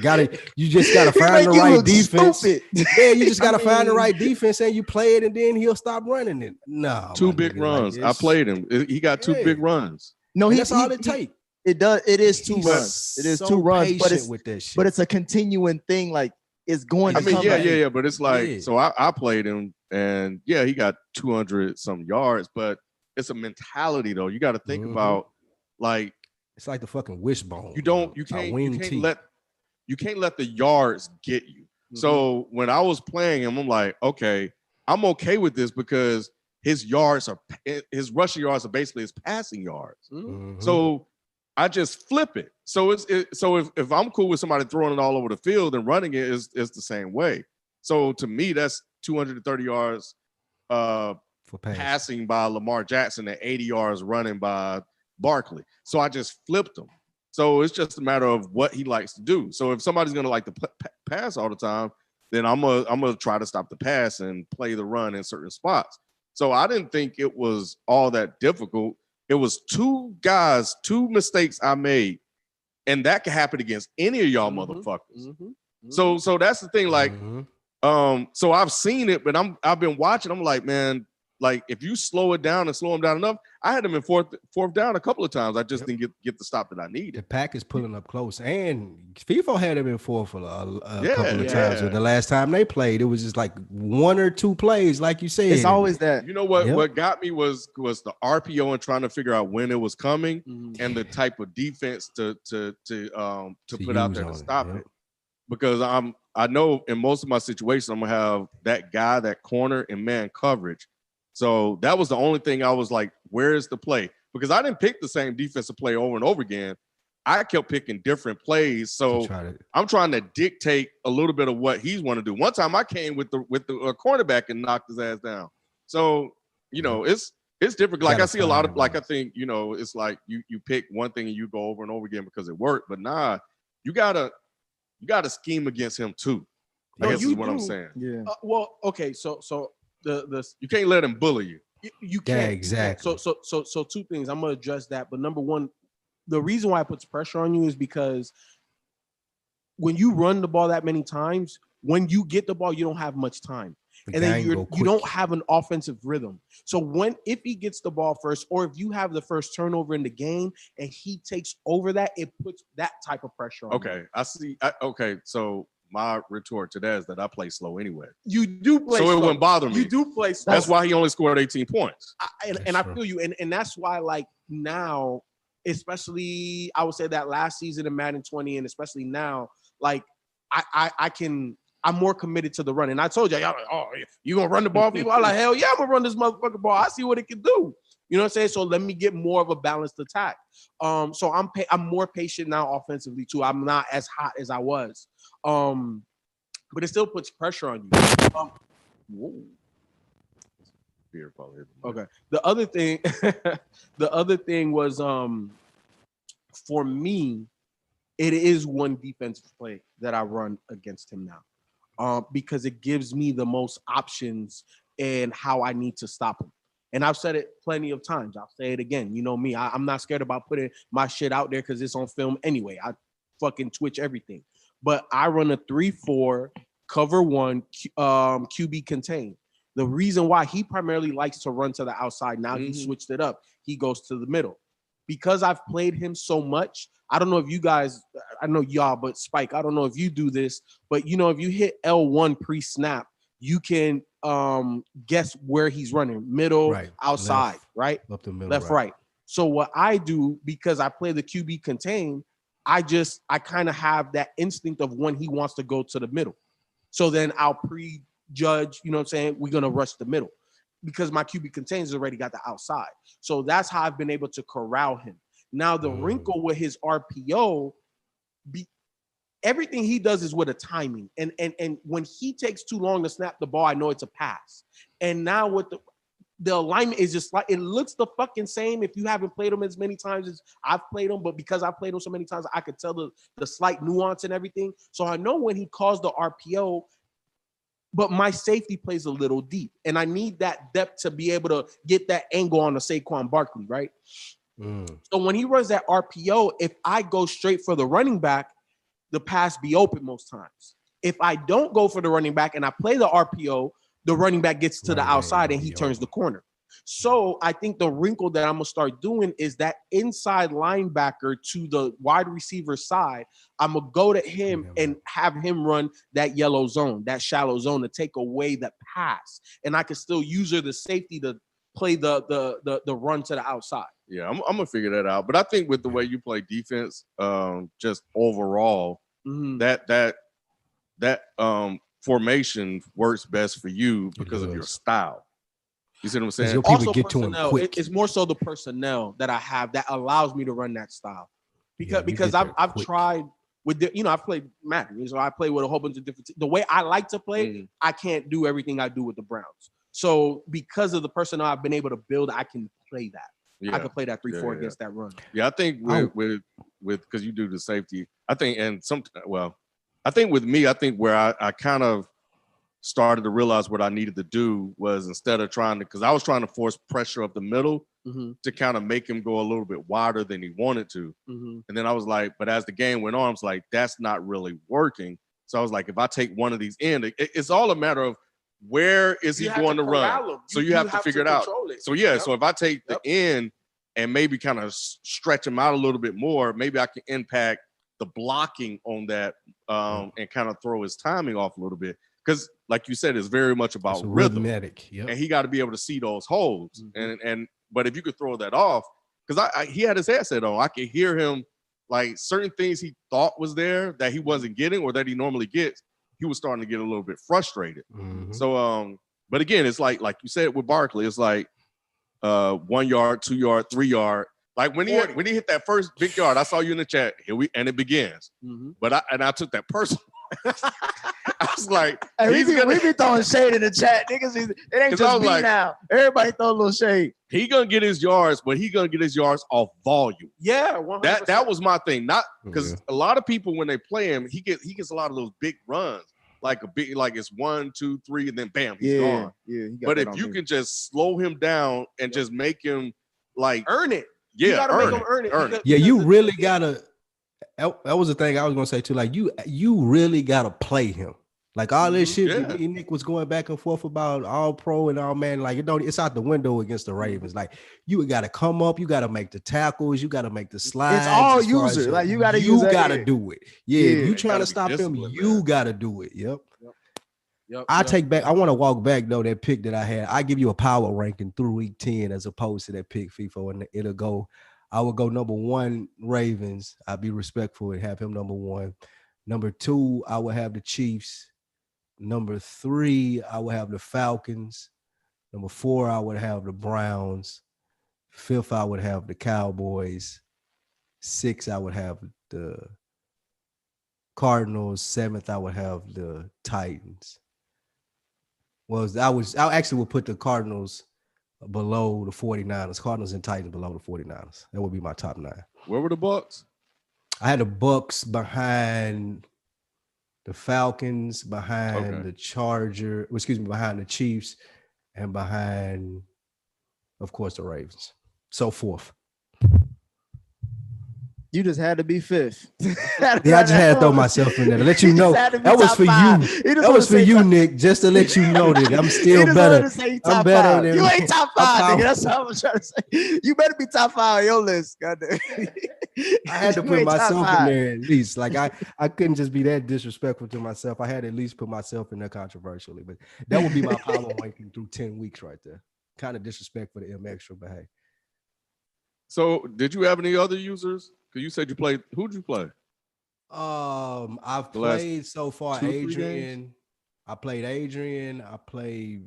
[SPEAKER 1] you just gotta find the right defense. Stupid. Yeah, you just gotta find the right defense and you play it and then he'll stop running it. No.
[SPEAKER 4] Two big runs. I played him. He got two big runs.
[SPEAKER 2] No,
[SPEAKER 1] that's all it takes.
[SPEAKER 2] It does. It is 2 runs. It is so 2 runs, but it's
[SPEAKER 1] with that shit.
[SPEAKER 2] But it's a continuing thing. Like it's going.
[SPEAKER 4] Yeah. But it's like so. I played him, and yeah, he got 200 some yards. But it's a mentality though. You got to think about like
[SPEAKER 1] it's like the fucking wishbone.
[SPEAKER 4] You can't let the yards get you. So when I was playing him, I'm like, okay, I'm okay with this because his rushing yards are basically his passing yards. So I just flip it. So if I'm cool with somebody throwing it all over the field and running it is the same way. So to me, that's 230 yards for passing by Lamar Jackson and 80 yards running by Barkley. So I just flipped them. So it's just a matter of what he likes to do. So if somebody's gonna like to pass all the time, then I'm gonna try to stop the pass and play the run in certain spots. So I didn't think it was all that difficult. It was 2 mistakes I made, and that could happen against any of y'all motherfuckers. So that's the thing. Like, so I've seen it, but I've been watching. I'm like, man, like if you slow it down and slow him down enough, I had him in fourth down a couple of times. I just didn't get the stop that I needed.
[SPEAKER 1] The pack is pulling up close, and FIFA had him in fourth for a couple of times. And the last time they played, it was just like 1 or 2 plays, like you said.
[SPEAKER 2] It's always that.
[SPEAKER 4] You know what? Yep. What got me was the RPO and trying to figure out when it was coming and the type of defense to put out there to stop it. Because I know in most of my situations I'm gonna have that guy, that corner, in man coverage. So that was the only thing I was like, where's the play? Because I didn't pick the same defensive play over and over again. I kept picking different plays. So I'm trying to dictate a little bit of what he's want to do. One time I came with the cornerback and knocked his ass down. So, it's different. Like I see a lot of, like, I think, it's like you pick one thing and you go over and over again because it worked. But nah, you gotta scheme against him too. I guess is what I'm saying.
[SPEAKER 2] Yeah.
[SPEAKER 3] Well, okay. So
[SPEAKER 4] you can't let him bully you.
[SPEAKER 3] You can't.
[SPEAKER 1] Yeah, exactly.
[SPEAKER 3] So 2 things. I'm gonna address that. But number one, the reason why it puts pressure on you is because when you run the ball that many times, when you get the ball, you don't have much time. And then you don't have an offensive rhythm. So if he gets the ball first, or if you have the first turnover in the game and he takes over that, it puts that type of pressure on you.
[SPEAKER 4] Okay, I see. Okay, so my retort to that is that I play slow anyway.
[SPEAKER 3] You do play
[SPEAKER 4] slow. So it wouldn't bother me.
[SPEAKER 3] You do play slow.
[SPEAKER 4] That's why he only scored 18 points.
[SPEAKER 3] I feel you. And that's why, like, now, especially, I would say that last season in Madden 20, and especially now, like, I can I'm more committed to the run. And I told y'all like, oh, you gonna run the ball, people? I'm like, hell yeah, I'm gonna run this motherfucking ball. I see what it can do. You know what I'm saying? So let me get more of a balanced attack. So I'm more patient now offensively too. I'm not as hot as I was. But it still puts pressure on you. Whoa. Okay. The other thing was for me, it is one defensive play that I run against him now. Because it gives me the most options in how I need to stop him. And I've said it plenty of times. I'll say it again. You know me, I'm not scared about putting my shit out there because it's on film anyway. I fucking twitch everything. But I run a 3-4, cover 1, QB contain. The reason why he primarily likes to run to the outside, now he switched it up. He goes to the middle. Because I've played him so much, I don't know if you guys, I know y'all, but Spike, I don't know if you do this, but you know, if you hit L1 pre-snap, you can guess where he's running, middle, right, outside, left, right? Up the middle, left, right. So what I do, because I play the QB contain, I kind of have that instinct of when he wants to go to the middle. So then I'll prejudge, you know what I'm saying? We're going to rush the middle because my QB contains already got the outside. So that's how I've been able to corral him. Now the wrinkle with his RPO, everything he does is with a timing. And when he takes too long to snap the ball, I know it's a pass. And now with the alignment is just like, it looks the fucking same if you haven't played him as many times as I've played him, but because I played him so many times, I could tell the slight nuance and everything. So I know when he calls the RPO, but my safety plays a little deep. And I need that depth to be able to get that angle on the Saquon Barkley, right? So when he runs that RPO, if I go straight for the running back, the pass be open most times. If I don't go for the running back and I play the RPO, the running back gets to the outside and he turns the corner. So I think the wrinkle that I'm going to start doing is that inside linebacker to the wide receiver side, I'm going to go to him and have him run that yellow zone, that shallow zone to take away the pass. And I can still use the safety to play the run to the outside.
[SPEAKER 4] Yeah, I'm going to figure that out. But I think with the way you play defense, just overall, that formation works best for you because of your style. You see what I'm saying?
[SPEAKER 3] Also, get to him quick. It's more so the personnel that I have that allows me to run that style. Because I've tried with I've played Madden, so I play with a whole bunch of different. The way I like to play, I can't do everything I do with the Browns. So because of the personnel I've been able to build, I can play that. I can play that 3-4 against that run.
[SPEAKER 4] Yeah, I think with because you do the safety, I think, I think with me, I think where I kind of started to realize what I needed to do was instead of because I was trying to force pressure up the middle to kind of make him go a little bit wider than he wanted to. And then I was like, but as the game went on, I was like, that's not really working. So I was like, if I take one of these in, it's all a matter of where is he going to run? So you have to figure it out. So so if I take the end and maybe kind of stretch him out a little bit more, maybe I can impact the blocking on that and kind of throw his timing off a little bit. Because like you said, it's very much about rhythm. And he got to be able to see those holes. But if you could throw that off, because he had his headset on, I could hear him like certain things he thought was there that he wasn't getting or that he normally gets. He was starting to get a little bit frustrated. So, but again, it's like you said with Barkley, it's like 1 yard, 2 yard, 3 yard. Like when he hit that first big yard, I saw you in the chat. And it begins. But I took that personal. I was like,
[SPEAKER 2] hey, we be throwing shade in the chat, niggas. It ain't just me now. Everybody throw a little shade.
[SPEAKER 4] He gonna get his yards, but he gonna get his yards off volume.
[SPEAKER 3] Yeah, 100%.
[SPEAKER 4] That was my thing. Not because a lot of people when they play him, he gets a lot of those big runs, like it's 1, 2, 3, and then bam, he's gone. Yeah, but if you can just slow him down and just make him like
[SPEAKER 3] earn it,
[SPEAKER 4] yeah,
[SPEAKER 3] you gotta make him earn it.
[SPEAKER 1] Yeah, you really gotta. That was the thing I was gonna say too. Like you really gotta play him. Like all this shit, Nick was going back and forth about all pro and all man. Like it's out the window against the Ravens. Like you got to come up, you got to make the tackles, you got to make the slides.
[SPEAKER 2] It's all user. Like you got to
[SPEAKER 1] do it. Yeah, if you trying to stop him, you got to do it. Yep. Take back. I want to walk back though that pick that I had. I give you a power ranking through week 10 as opposed to that pick FIFO, and it'll go. I would go number 1 Ravens. I'd be respectful and have him number 1. Number 2, I would have the Chiefs. Number 3, I would have the Falcons. Number 4, I would have the Browns. 5th, I would have the Cowboys. 6th, I would have the Cardinals. 7th, I would have the Titans. Well, I actually would put the Cardinals below the 49ers. Cardinals and Titans below the 49ers. That would be my top 9.
[SPEAKER 4] Where were the Bucks?
[SPEAKER 1] I had the Bucks behind the Falcons, behind the behind the Chiefs, and behind, of course, the Ravens. So 4th.
[SPEAKER 2] You just had to be 5th.
[SPEAKER 1] Yeah, I just had to throw myself in there to let you know. That was for you. That was for you, Nick, just to let you know that I'm still better. I'm better than
[SPEAKER 2] you ain't top 5, nigga. That's what I'm trying to say. You better be top 5 on your list. Goddamn.
[SPEAKER 1] I had to put myself in there at least. Like I couldn't just be that disrespectful to myself. I had to at least put myself in there controversially. But that would be my power ranking through 10 weeks right there. Kind of disrespectful to M Extra, but hey.
[SPEAKER 4] So did you have any other users? Because you said you played. Who'd you play?
[SPEAKER 1] I've played so far Adrian. I played Adrian. I played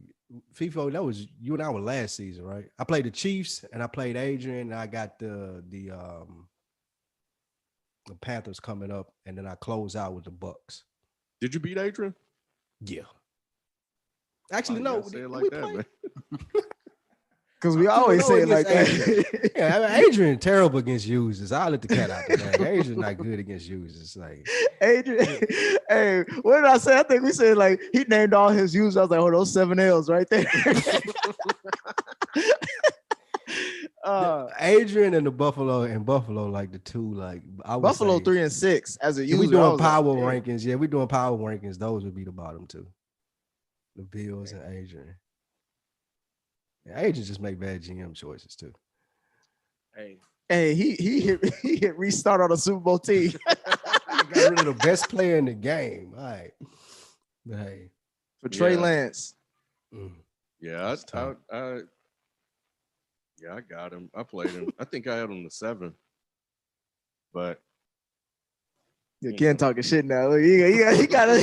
[SPEAKER 1] FIFO. That was you and I were last season, right? I played the Chiefs and I played Adrian. And I got the Panthers coming up, and then I close out with the Bucks.
[SPEAKER 4] Did you beat Adrian?
[SPEAKER 1] Yeah. Actually, no.
[SPEAKER 4] Say it like that, man.
[SPEAKER 2] Because we always say it like that.
[SPEAKER 1] Yeah, I mean, Adrian terrible against users. I'll let the cat out the bag. Adrian not good against users. Like
[SPEAKER 2] Adrian, hey, what did I say? I think we said like he named all his users. I was like, oh, those 7 L's right there.
[SPEAKER 1] Adrian and the Buffalo like the two, like I would
[SPEAKER 2] Buffalo
[SPEAKER 1] say,
[SPEAKER 2] 3 and 6 as a user.
[SPEAKER 1] We doing power rankings. Yeah, we doing power rankings. Those would be the bottom 2. The Bills and Adrian. Yeah, Adrian just make bad GM choices too.
[SPEAKER 2] Hey, he hit restart on a Super Bowl team.
[SPEAKER 1] Got rid of the best player in the game. All right. But hey.
[SPEAKER 2] For Trey Lance.
[SPEAKER 4] Yeah, I got him. I played him. I think I had him the 7. But
[SPEAKER 2] you can't talking shit now. Look, he got a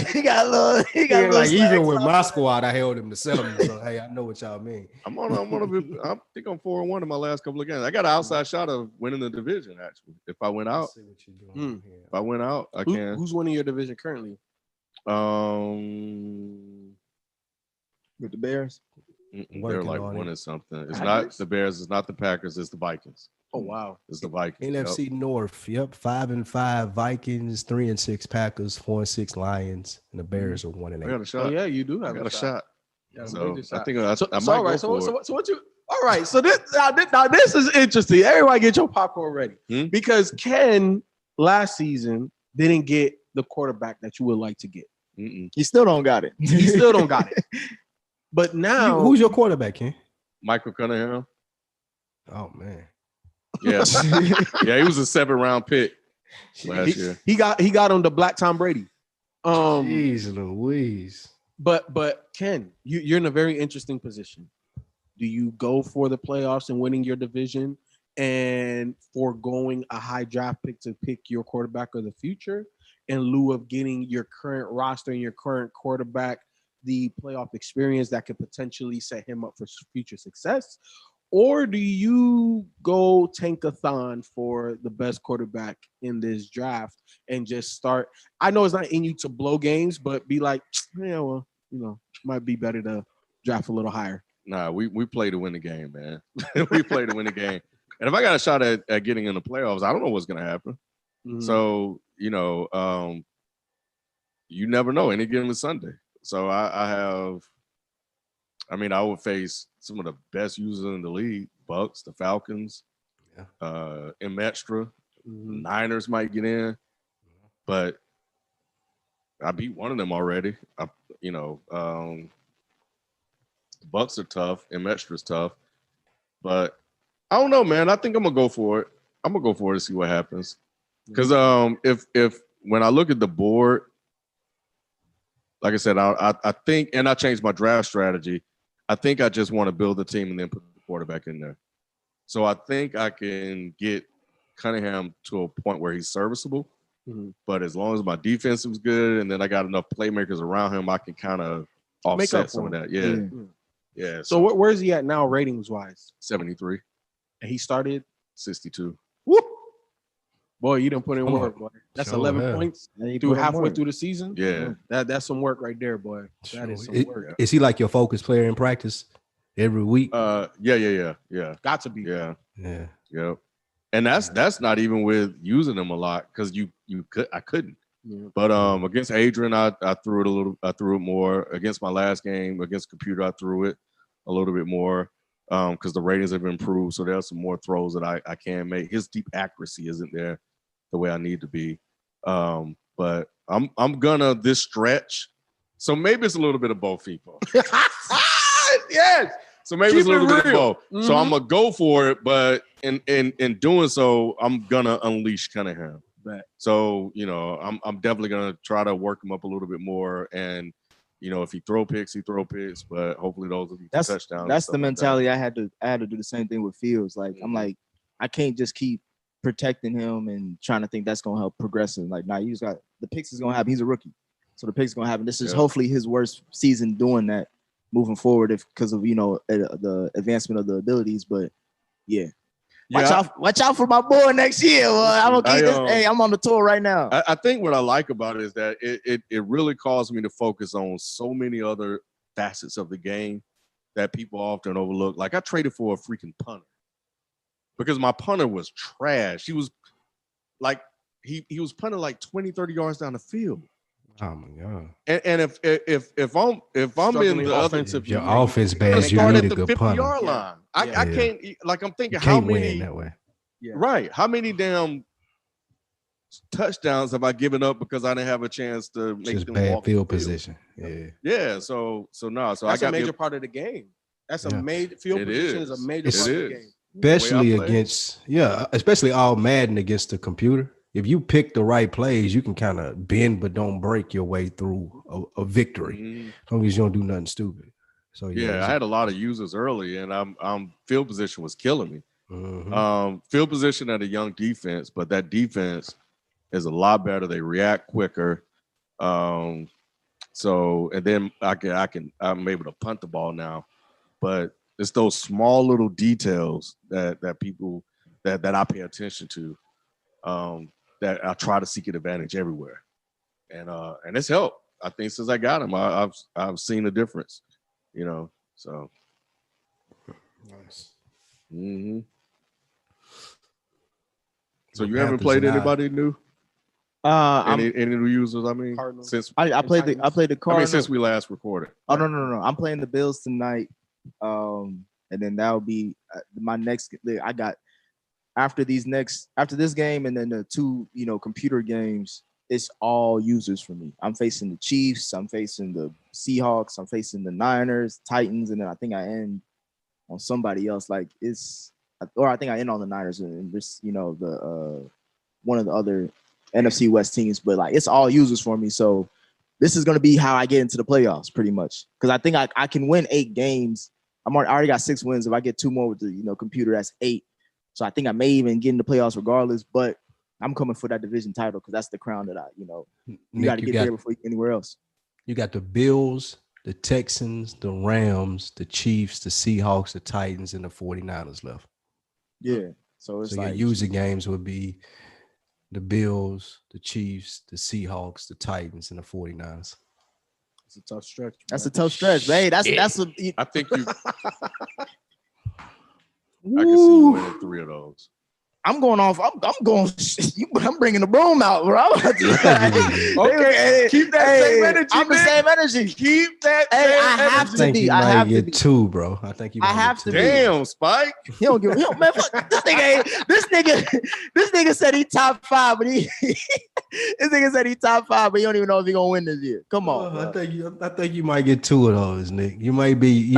[SPEAKER 2] little.
[SPEAKER 1] Like even with my squad, I held him to 7. So hey, I know what y'all mean.
[SPEAKER 4] I think I'm 4-1 in my last couple of games. I got an outside shot of winning the division. Actually, if I went out, if I went out, I can.
[SPEAKER 3] Who's winning your division currently?
[SPEAKER 2] With the Bears.
[SPEAKER 4] They're like winning something. It's not the Bears. It's not the Packers. It's the Vikings.
[SPEAKER 3] Oh wow,
[SPEAKER 4] it's the Vikings.
[SPEAKER 1] NFC North. Yep, 5-5 Vikings, 3-6 Packers, 4-6 Lions, and the Bears are 1-8.
[SPEAKER 4] I got a shot.
[SPEAKER 3] Oh yeah, you do have
[SPEAKER 4] a shot.
[SPEAKER 3] Yeah,
[SPEAKER 4] so I think
[SPEAKER 3] I might all right. So what you? All right. So this is interesting. Everybody get your popcorn ready because Ken last season didn't get the quarterback that you would like to get.
[SPEAKER 2] He still don't got it.
[SPEAKER 3] He still don't got it. But now,
[SPEAKER 1] who's your quarterback, Ken?
[SPEAKER 4] Michael Cunningham.
[SPEAKER 1] Oh man.
[SPEAKER 4] Yes. Yeah, he was a 7th-round pick last year.
[SPEAKER 3] He got on the Black Tom Brady.
[SPEAKER 1] Jeez Louise.
[SPEAKER 3] But Ken, you're in a very interesting position. Do you go for the playoffs and winning your division and foregoing a high draft pick to pick your quarterback of the future in lieu of getting your current roster and your current quarterback the playoff experience that could potentially set him up for future success? Or do you go tankathon for the best quarterback in this draft and just start? I know it's not in you to blow games, but be like, yeah, well, might be better to draft a little higher.
[SPEAKER 4] Nah, we play to win the game, man. We play to win the game. And if I got a shot at getting in the playoffs, I don't know what's going to happen. So, you never know any given Sunday. So I would face some of the best users in the league, Bucks, the Falcons, M Extra, Niners might get in, but I beat one of them already. The Bucks are tough, M Extra's tough, but I don't know, man. I think I'm gonna go for it. I'm gonna go for it to see what happens. Because if when I look at the board, like I said, I think, and I changed my draft strategy. I think I just want to build the team and then put the quarterback in there. So I think I can get Cunningham to a point where he's serviceable, But as long as my defense was good, and then I got enough playmakers around him, I can kind of offset some of that. Yeah.
[SPEAKER 3] So where is he at now, ratings wise?
[SPEAKER 4] 73.
[SPEAKER 3] And he started
[SPEAKER 4] 62.
[SPEAKER 3] Woo! Boy, you didn't put in work, boy. That's 11 points through halfway through the season.
[SPEAKER 4] Yeah.
[SPEAKER 3] That's some work right there, boy. That is some work.
[SPEAKER 1] Is he like your focus player in practice every week?
[SPEAKER 4] Yeah.
[SPEAKER 3] Got to be.
[SPEAKER 4] Yeah.
[SPEAKER 3] Yeah.
[SPEAKER 4] And that's not even with using them a lot because I couldn't. Yeah. But against Adrian, I threw it more. Against my last game against Computer, I threw it a little bit more. Because the ratings have improved, so there's some more throws that I can make. His deep accuracy isn't there the way I need to be, but I'm gonna this stretch. So maybe it's a little bit of both, people. Yes. So maybe it's a little bit of both. Mm-hmm. So I'm gonna go for it, but in doing so, I'm gonna unleash Cunningham.
[SPEAKER 3] Right.
[SPEAKER 4] So I'm definitely gonna try to work him up a little bit more and. If he throw picks, but hopefully those will be touchdowns.
[SPEAKER 2] That's the mentality I had to do the same thing with Fields. Like, I'm like, I can't just keep protecting him and trying to think that's going to help progress him. Like, you just got the picks is going to happen. He's a rookie. So the picks is going to happen. This is hopefully his worst season doing that moving forward because of, the advancement of the abilities. But yeah. Watch out for my boy next year. I'm gonna keep this. Hey, I'm on the tour right now.
[SPEAKER 4] I think what I like about it is that it really caused me to focus on so many other facets of the game that people often overlook. Like I traded for a freaking punter because my punter was trash. He was like he was punting like 20, 30 yards down the field.
[SPEAKER 1] Oh my God!
[SPEAKER 4] And if I'm in the offensive,
[SPEAKER 1] your offense bad, you need a good punter.
[SPEAKER 4] 50-yard line. I can't. Like I'm thinking,
[SPEAKER 1] how
[SPEAKER 4] many
[SPEAKER 1] win that way?
[SPEAKER 4] Yeah. Right? How many damn touchdowns have I given up because I didn't have a chance to make
[SPEAKER 1] just
[SPEAKER 4] them
[SPEAKER 1] bad
[SPEAKER 4] walk
[SPEAKER 1] field position? Yeah.
[SPEAKER 4] Yeah. So no. So
[SPEAKER 3] that's
[SPEAKER 4] I got
[SPEAKER 3] a major part of the game. That's a major field position is a major part of the game.
[SPEAKER 1] Especially against especially all Madden against the computer. If you pick the right plays, you can kind of bend but don't break your way through a victory, as long as you don't do nothing stupid. So
[SPEAKER 4] I had a lot of users early, and I'm field position was killing me.
[SPEAKER 1] Mm-hmm.
[SPEAKER 4] Field position at a young defense, but that defense is a lot better. They react quicker. So and then I'm able to punt the ball now, but it's those small little details that people that I pay attention to. That I try to seek an advantage everywhere, and it's helped. I think since I got him, I've seen a difference, So
[SPEAKER 1] nice.
[SPEAKER 4] Mm-hmm. So you haven't played anybody new? Any new users? I mean, Cardinals. Since
[SPEAKER 2] I played the Cardinals.
[SPEAKER 4] I mean, since we last recorded.
[SPEAKER 2] Oh no! I'm playing the Bills tonight, and then that'll be my next. I got. After this game and then the two, computer games, it's all users for me. I'm facing the Chiefs, I'm facing the Seahawks, I'm facing the Niners, Titans, and then I think I end on somebody else. I think I end on the Niners and this, the one of the other NFC West teams. But it's all users for me. So this is gonna be how I get into the playoffs, pretty much. Because I think I can win 8 games. I already got 6 wins. If I get 2 more with the computer, that's 8. So I think I may even get in the playoffs regardless, but I'm coming for that division title because that's the crown that you got to get there before you get anywhere else.
[SPEAKER 1] You got the Bills, the Texans, the Rams, the Chiefs, the Seahawks, the Titans, and the 49ers left.
[SPEAKER 2] Yeah. So it's
[SPEAKER 1] your user games would be the Bills, the Chiefs, the Seahawks, the Titans, and the 49ers.
[SPEAKER 3] It's a tough stretch.
[SPEAKER 2] That's a tough stretch, man. I
[SPEAKER 4] think you. I can see you winning 3 of those.
[SPEAKER 2] I'm going off. I'm bringing the broom out, bro.
[SPEAKER 3] Okay, keep that same energy.
[SPEAKER 2] I'm the same energy.
[SPEAKER 3] Keep that.
[SPEAKER 2] I have to be. I have to be
[SPEAKER 1] 2, bro. I think you.
[SPEAKER 2] I have to be.
[SPEAKER 4] Damn, Spike.
[SPEAKER 2] He don't give. Man, fuck, this nigga said he top 5, but this nigga said he top 5, but he don't even know if he gonna win this year. Come on.
[SPEAKER 1] I think you might get 2 of those, Nick. You may get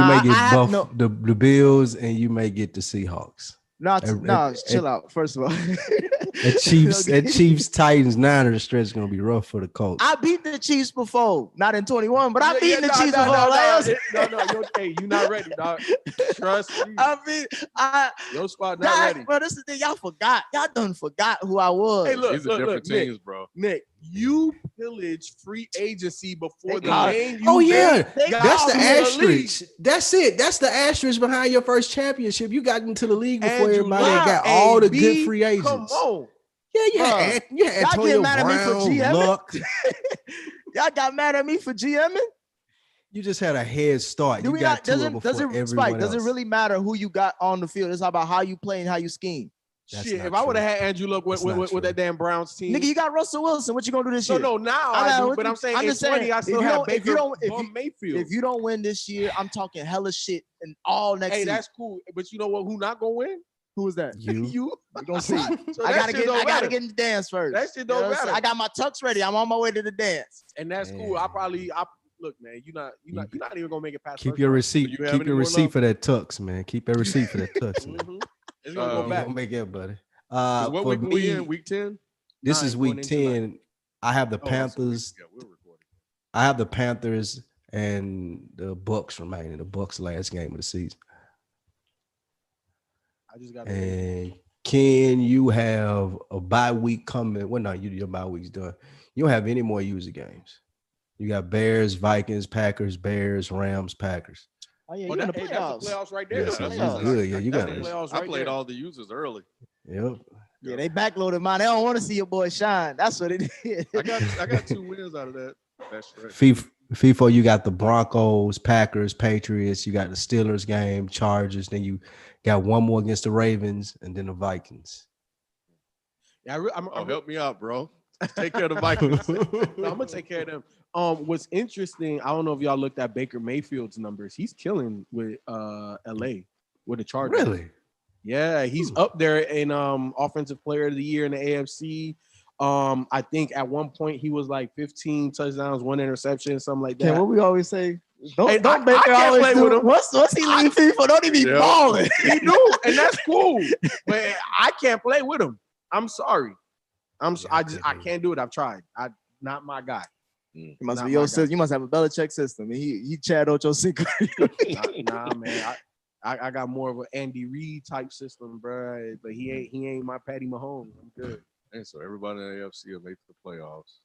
[SPEAKER 1] the Bills, and you may get the Seahawks.
[SPEAKER 2] No, chill out. First of all,
[SPEAKER 1] That Chiefs Titans Niners stretch is gonna be rough for the Colts.
[SPEAKER 2] I beat the Chiefs before, not in 21, but I beat the Chiefs before.
[SPEAKER 3] You're not ready, dog. Trust me. Your squad not ready.
[SPEAKER 2] Bro, this is the thing. Y'all forgot. Y'all done forgot who I was.
[SPEAKER 4] Hey, look, these are different teams,
[SPEAKER 3] Nick,
[SPEAKER 4] bro.
[SPEAKER 3] Nick, you pillaged free agency before the game.
[SPEAKER 1] That's the asterisk. That's it. That's the asterisk behind your first championship. You got into the league before everybody got all the good free agents.
[SPEAKER 3] Come on.
[SPEAKER 1] Yeah, you had Antonio Brown, Luck.
[SPEAKER 2] Y'all got mad at me for GMing?
[SPEAKER 1] You just had a head start.
[SPEAKER 2] Does it really matter who you got on the field? It's about how you play and how you scheme.
[SPEAKER 3] If I would have had Andrew Luck with that damn Browns team.
[SPEAKER 2] Nigga, you got Russell Wilson. What you gonna do this year?
[SPEAKER 3] No, now I do, but I'm saying in 20, I still have Baker Mayfield.
[SPEAKER 2] If you don't win this year, I'm talking hella shit and all next season.
[SPEAKER 3] Hey, that's cool. But you know what? Who not gonna win?
[SPEAKER 2] Who is that?
[SPEAKER 3] You.
[SPEAKER 2] We're gonna see. I gotta get in the dance first.
[SPEAKER 3] That shit don't matter.
[SPEAKER 2] I got my tux ready. I'm on my way to the dance.
[SPEAKER 3] And that's cool. Look, man, you're not even gonna make it past.
[SPEAKER 1] Keep your receipt. Keep your receipt for that tux, man. Keep your receipt for that tux, man.
[SPEAKER 3] It's gonna go back.
[SPEAKER 1] Don't make it, buddy.
[SPEAKER 4] What week we in? Week 10?
[SPEAKER 1] This is week 10. I have the Panthers. I have the Panthers and the Bucks remaining. The Bucks last game of the season.
[SPEAKER 3] I just got.
[SPEAKER 1] And Ken, you have a bye week coming. Well, no, your bye week's done. You don't have any more user games. You got Bears, Vikings, Packers, Bears, Rams, Packers.
[SPEAKER 2] Oh yeah, you're in the playoffs.
[SPEAKER 3] That's the playoffs right there.
[SPEAKER 1] Yes, that's good. Yeah, you got it.
[SPEAKER 4] I played all the users early.
[SPEAKER 1] Yep.
[SPEAKER 2] Yeah, they backloaded mine. They don't want to see your boy shine. That's what it is.
[SPEAKER 4] I got 2 wins out of that.
[SPEAKER 1] FIFA, you got the Broncos, Packers, Patriots. You got the Steelers game, Chargers. Then you got one more against the Ravens, and then the Vikings.
[SPEAKER 3] Yeah,
[SPEAKER 4] help me out, bro. Take care of the Vikings.
[SPEAKER 3] No, I'm gonna take care of them. What's interesting, I don't know if y'all looked at Baker Mayfield's numbers. He's killing with LA with the Chargers.
[SPEAKER 1] Really?
[SPEAKER 3] Yeah, he's up there in offensive player of the year in the AFC. I think at one point he was like 15 touchdowns, 1 interception, something like that.
[SPEAKER 2] Yeah, what we always say. Don't
[SPEAKER 3] Baker
[SPEAKER 2] always
[SPEAKER 3] play with him.
[SPEAKER 2] Once he leave FIFA, don't even be balling.
[SPEAKER 3] He do, and that's cool. But I can't play with him. I'm sorry. I can't do it. I've tried. Not my guy.
[SPEAKER 2] It must be your system. You must have a Belichick system. He Chad Ochocinco.
[SPEAKER 3] Nah, man. I got more of an Andy Reid type system, bro. But he ain't my Patty Mahomes. I'm good.
[SPEAKER 4] And so everybody in the AFC will make the playoffs.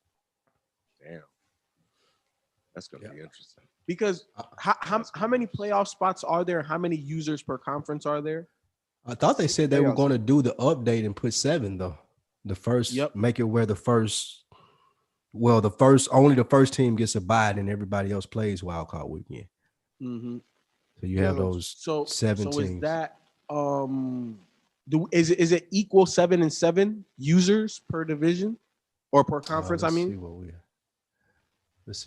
[SPEAKER 4] Damn, that's gonna be interesting.
[SPEAKER 3] Because how many playoff spots are there? How many users per conference are there?
[SPEAKER 1] I thought they said they were going to do the update and put 7 though. The first, make it where the first team gets a bye and everybody else plays wild card weekend.
[SPEAKER 3] Mm-hmm.
[SPEAKER 1] So you have those 7 teams.
[SPEAKER 3] So is that is it equal 7 and 7 users per division or per conference?
[SPEAKER 1] Let's see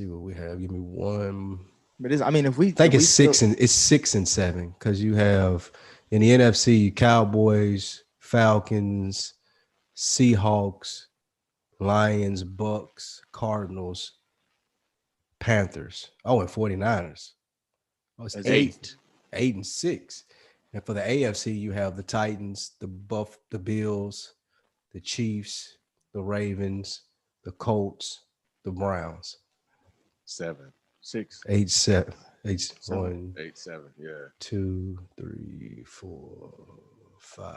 [SPEAKER 1] what we have. Give me one.
[SPEAKER 2] But if we
[SPEAKER 1] think it's 6 and 7 because you have in the NFC Cowboys, Falcons, Seahawks, Lions, Bucks, Cardinals, Panthers. Oh, and 49ers. Oh, it's 8 and 6. And for the AFC, you have the Titans, the Bills, the Chiefs, the Ravens, the Colts, the Browns.
[SPEAKER 4] 7, 6,
[SPEAKER 1] 8, 7.
[SPEAKER 4] 8, 7. Yeah.
[SPEAKER 1] 2, 3, 4, 5,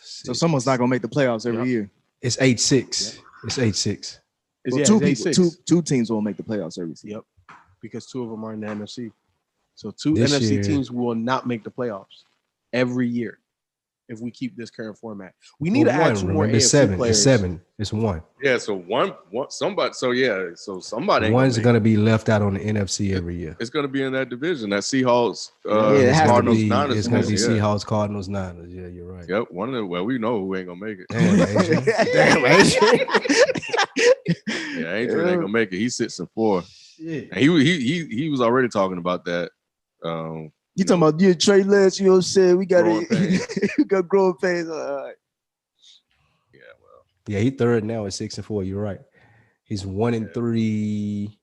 [SPEAKER 1] 6.
[SPEAKER 2] So someone's not gonna make the playoffs every year.
[SPEAKER 1] It's 8-6. It's 8-6.
[SPEAKER 2] Well, two teams will make the playoffs every season.
[SPEAKER 3] Yep. Because 2 of them are in the NFC. So 2 NFC teams will not make the playoffs every year if we keep this current format. We need to add 2 more AFC players.
[SPEAKER 1] It's 7. It's 1.
[SPEAKER 4] Yeah, so one somebody. So somebody.
[SPEAKER 1] One's going to be left out on the NFC every year.
[SPEAKER 4] It's going to be in that division. That Seahawks,
[SPEAKER 1] Cardinals, Niners. It's going to be Seahawks, Cardinals, Niners. Yeah, you're right.
[SPEAKER 4] Yep. One of them. Well, we know who ain't going to make it.
[SPEAKER 1] Damn, Adrian.
[SPEAKER 4] Yeah, Adrian ain't going to make it. He sits in 4. Shit. And he was already talking about that.
[SPEAKER 2] You talking about Trey Lance? You know what I'm saying? We got growing pains. All right.
[SPEAKER 1] Yeah, he's 3rd now at 6 and 4. You're right. He's 1 and 3.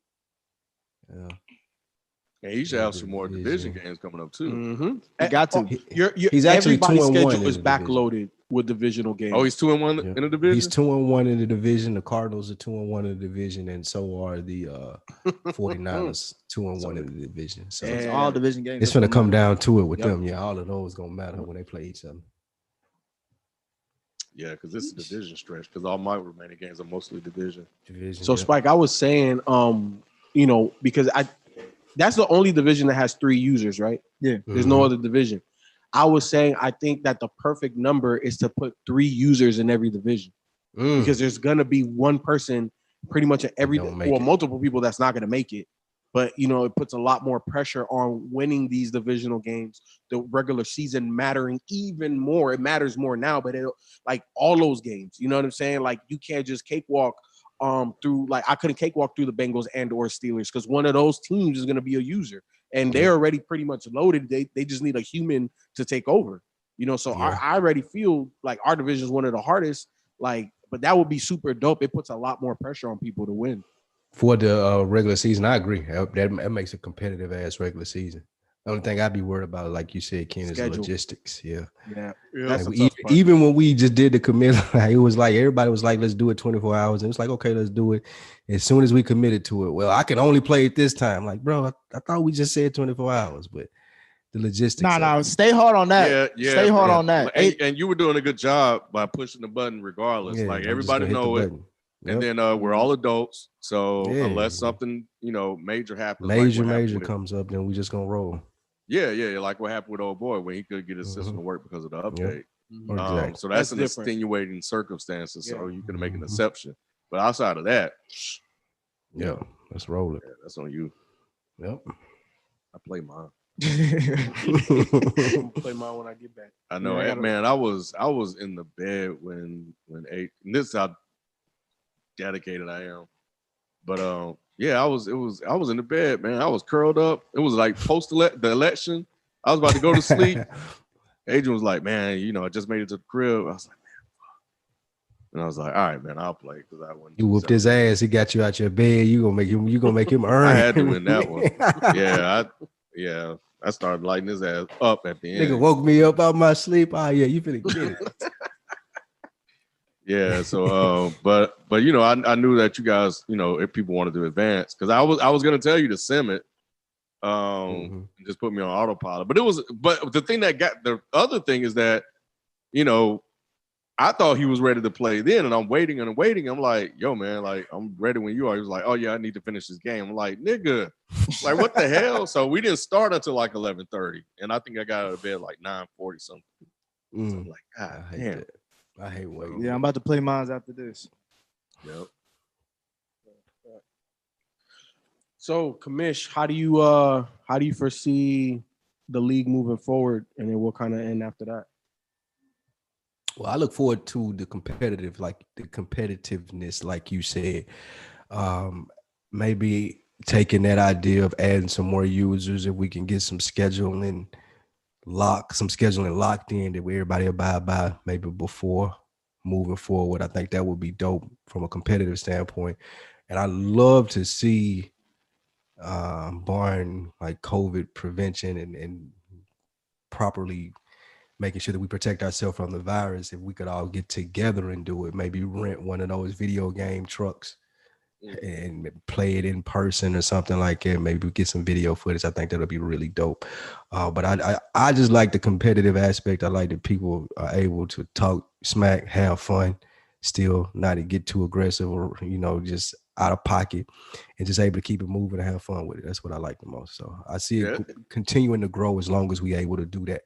[SPEAKER 4] And he should have some more division games coming up too.
[SPEAKER 3] Mm-hmm.
[SPEAKER 2] He got to.
[SPEAKER 3] He's actually 2-1. Schedule is backloaded with divisional games.
[SPEAKER 4] Oh, he's 2-1 in the division.
[SPEAKER 1] He's 2-1 in the division. The Cardinals are 2-1 in the division, and so are the 49ers 2-1 in the division. So
[SPEAKER 2] it's all division games.
[SPEAKER 1] It's going to come down to it with them. Yeah, all of those going to matter when they play each other.
[SPEAKER 4] Yeah, because this is a division stretch. Because all my remaining games are mostly division.
[SPEAKER 3] So Spike, I was saying, because that's the only division that has 3 users, right?
[SPEAKER 2] Yeah.
[SPEAKER 3] There's no other division. I was saying I think that the perfect number is to put 3 users in every division because there's gonna be one person pretty much in every multiple people that's not gonna make it. But it puts a lot more pressure on winning these divisional games. The regular season mattering even more. It matters more now, but like all those games, you know what I'm saying? Like you can't just cakewalk through. Like I couldn't cakewalk through the Bengals and or Steelers because one of those teams is gonna be a user. And they're already pretty much loaded. They just need a human to take over, So I already feel like our division is one of the hardest. Like, but that would be super dope. It puts a lot more pressure on people to win.
[SPEAKER 1] For the regular season, I agree. That makes a competitive ass regular season. The only thing I'd be worried about, like you said, Ken, is logistics. Yeah. Like even when we just did the commit, it was like everybody was like, "Let's do it 24 hours." And it's like, okay, let's do it. As soon as we committed to it, well, I can only play it this time. Like, bro, I thought we just said 24 hours, but the logistics.
[SPEAKER 2] No, stay hard on that.
[SPEAKER 4] Yeah,
[SPEAKER 2] stay hard on that.
[SPEAKER 4] And you were doing a good job by pushing the button, regardless.
[SPEAKER 1] Yeah,
[SPEAKER 4] like everybody know it. And then we're all adults, so unless something major happens,
[SPEAKER 1] major comes up, then we just gonna roll.
[SPEAKER 4] Yeah, like what happened with old boy when he couldn't get his system to work because of the update.
[SPEAKER 1] Exactly.
[SPEAKER 4] So that's an extenuating circumstances. So you can make an exception, but outside of that,
[SPEAKER 1] let's roll it.
[SPEAKER 4] Yeah, that's on you.
[SPEAKER 1] Yep.
[SPEAKER 4] I play mine.
[SPEAKER 3] Play mine when I get back.
[SPEAKER 4] I know, man. I was in the bed when 8. And this is how dedicated I am, but I was in the bed, man. I was curled up. It was like post the election. I was about to go to sleep. Adrian was like, man, I just made it to the crib. I was like, man, fuck. And I was like, all right, man, I'll play because I wouldn't.
[SPEAKER 1] You whooped his ass. He got you out your bed. You gonna make him earn.
[SPEAKER 4] I had to win that one. I started lighting his ass up at the end.
[SPEAKER 1] Nigga woke me up out my sleep. Oh yeah, you finna get it.
[SPEAKER 4] Yeah, so but I knew that you guys, if people wanted to advance, because I was gonna tell you to sim it, and just put me on autopilot. But the thing the other thing is that, I thought he was ready to play then, and I'm waiting. I'm like, yo, man, like I'm ready when you are. He was like, oh yeah, I need to finish this game. I'm like, nigga, like what the hell? So we didn't start until like 11:30, and I think I got out of bed like 9:40 something. So I'm like, God damn.
[SPEAKER 1] I hate waiting.
[SPEAKER 2] Yeah, I'm about to play mines after this.
[SPEAKER 4] Yep.
[SPEAKER 3] So, Kamish, how do you foresee the league moving forward, and then we'll kind of end after that?
[SPEAKER 1] Well, I look forward to the competitiveness, like you said. Maybe taking that idea of adding some more users, if we can get some scheduling locked in that everybody abide by maybe before moving forward. I think that would be dope from a competitive standpoint. And I love to see barring like COVID prevention and properly making sure that we protect ourselves from the virus, if we could all get together and do it, maybe rent one of those video game trucks and play it in person or something like that. Maybe we get some video footage. I think that'll be really dope. But I just like the competitive aspect. I like that people are able to talk smack, have fun, still not to get too aggressive or, just out of pocket, and just able to keep it moving and have fun with it. That's what I like the most. So I see it continuing to grow as long as we able to do that.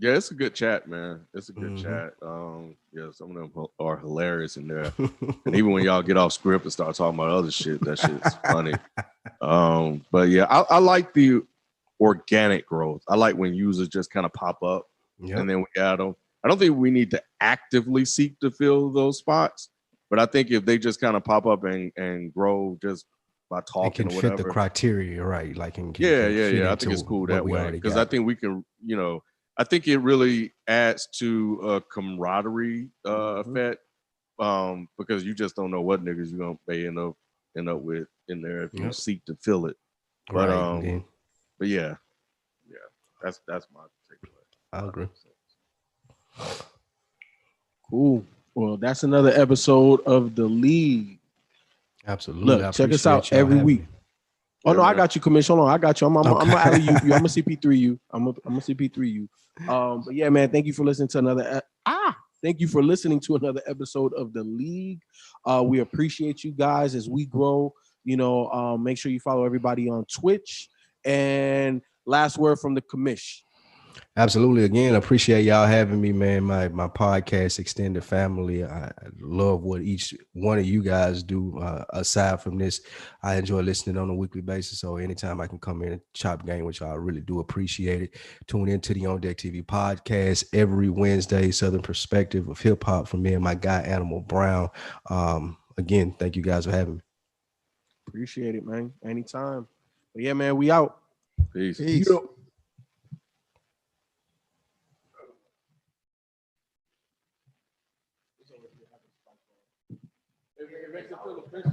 [SPEAKER 4] Yeah, it's a good chat, man. It's a good chat. Some of them are hilarious in there. And even when y'all get off script and start talking about other shit, that shit's funny. But yeah, I like the organic growth. I like when users just kind of pop up and then we add them. I don't think we need to actively seek to fill those spots, but I think if they just kind of pop up and grow just by talking or whatever.
[SPEAKER 1] Fit the criteria, right? Like,
[SPEAKER 4] I think it's cool that way because I think we can, I think it really adds to a camaraderie effect because you just don't know what niggas you're gonna end up with in there if you seek to fill it. But But yeah, that's my takeaway.
[SPEAKER 1] I agree.
[SPEAKER 3] Cool. Well, that's another episode of The League.
[SPEAKER 1] Absolutely.
[SPEAKER 3] Look, check us out every week. Oh, no, I got you, Commish. Hold on. I got you. I'm gonna alley you. I'm gonna CP3 you. I'm gonna CP3 you. But yeah, man, thank you for listening to another episode of The League. We appreciate you guys as we grow. Make sure you follow everybody on Twitch. And last word from the Commish.
[SPEAKER 1] Absolutely. Again, appreciate y'all having me, man. My podcast, Extended Family. I love what each one of you guys do. Aside from this, I enjoy listening on a weekly basis. So anytime I can come in and chop game with y'all, I really do appreciate it. Tune into the On Deck TV podcast every Wednesday, Southern Perspective of Hip Hop from me and my guy, Animal Brown. Again, thank you guys for having me.
[SPEAKER 3] Appreciate it, man. Anytime. But yeah, man, we out.
[SPEAKER 4] Peace.
[SPEAKER 3] It makes it feel official.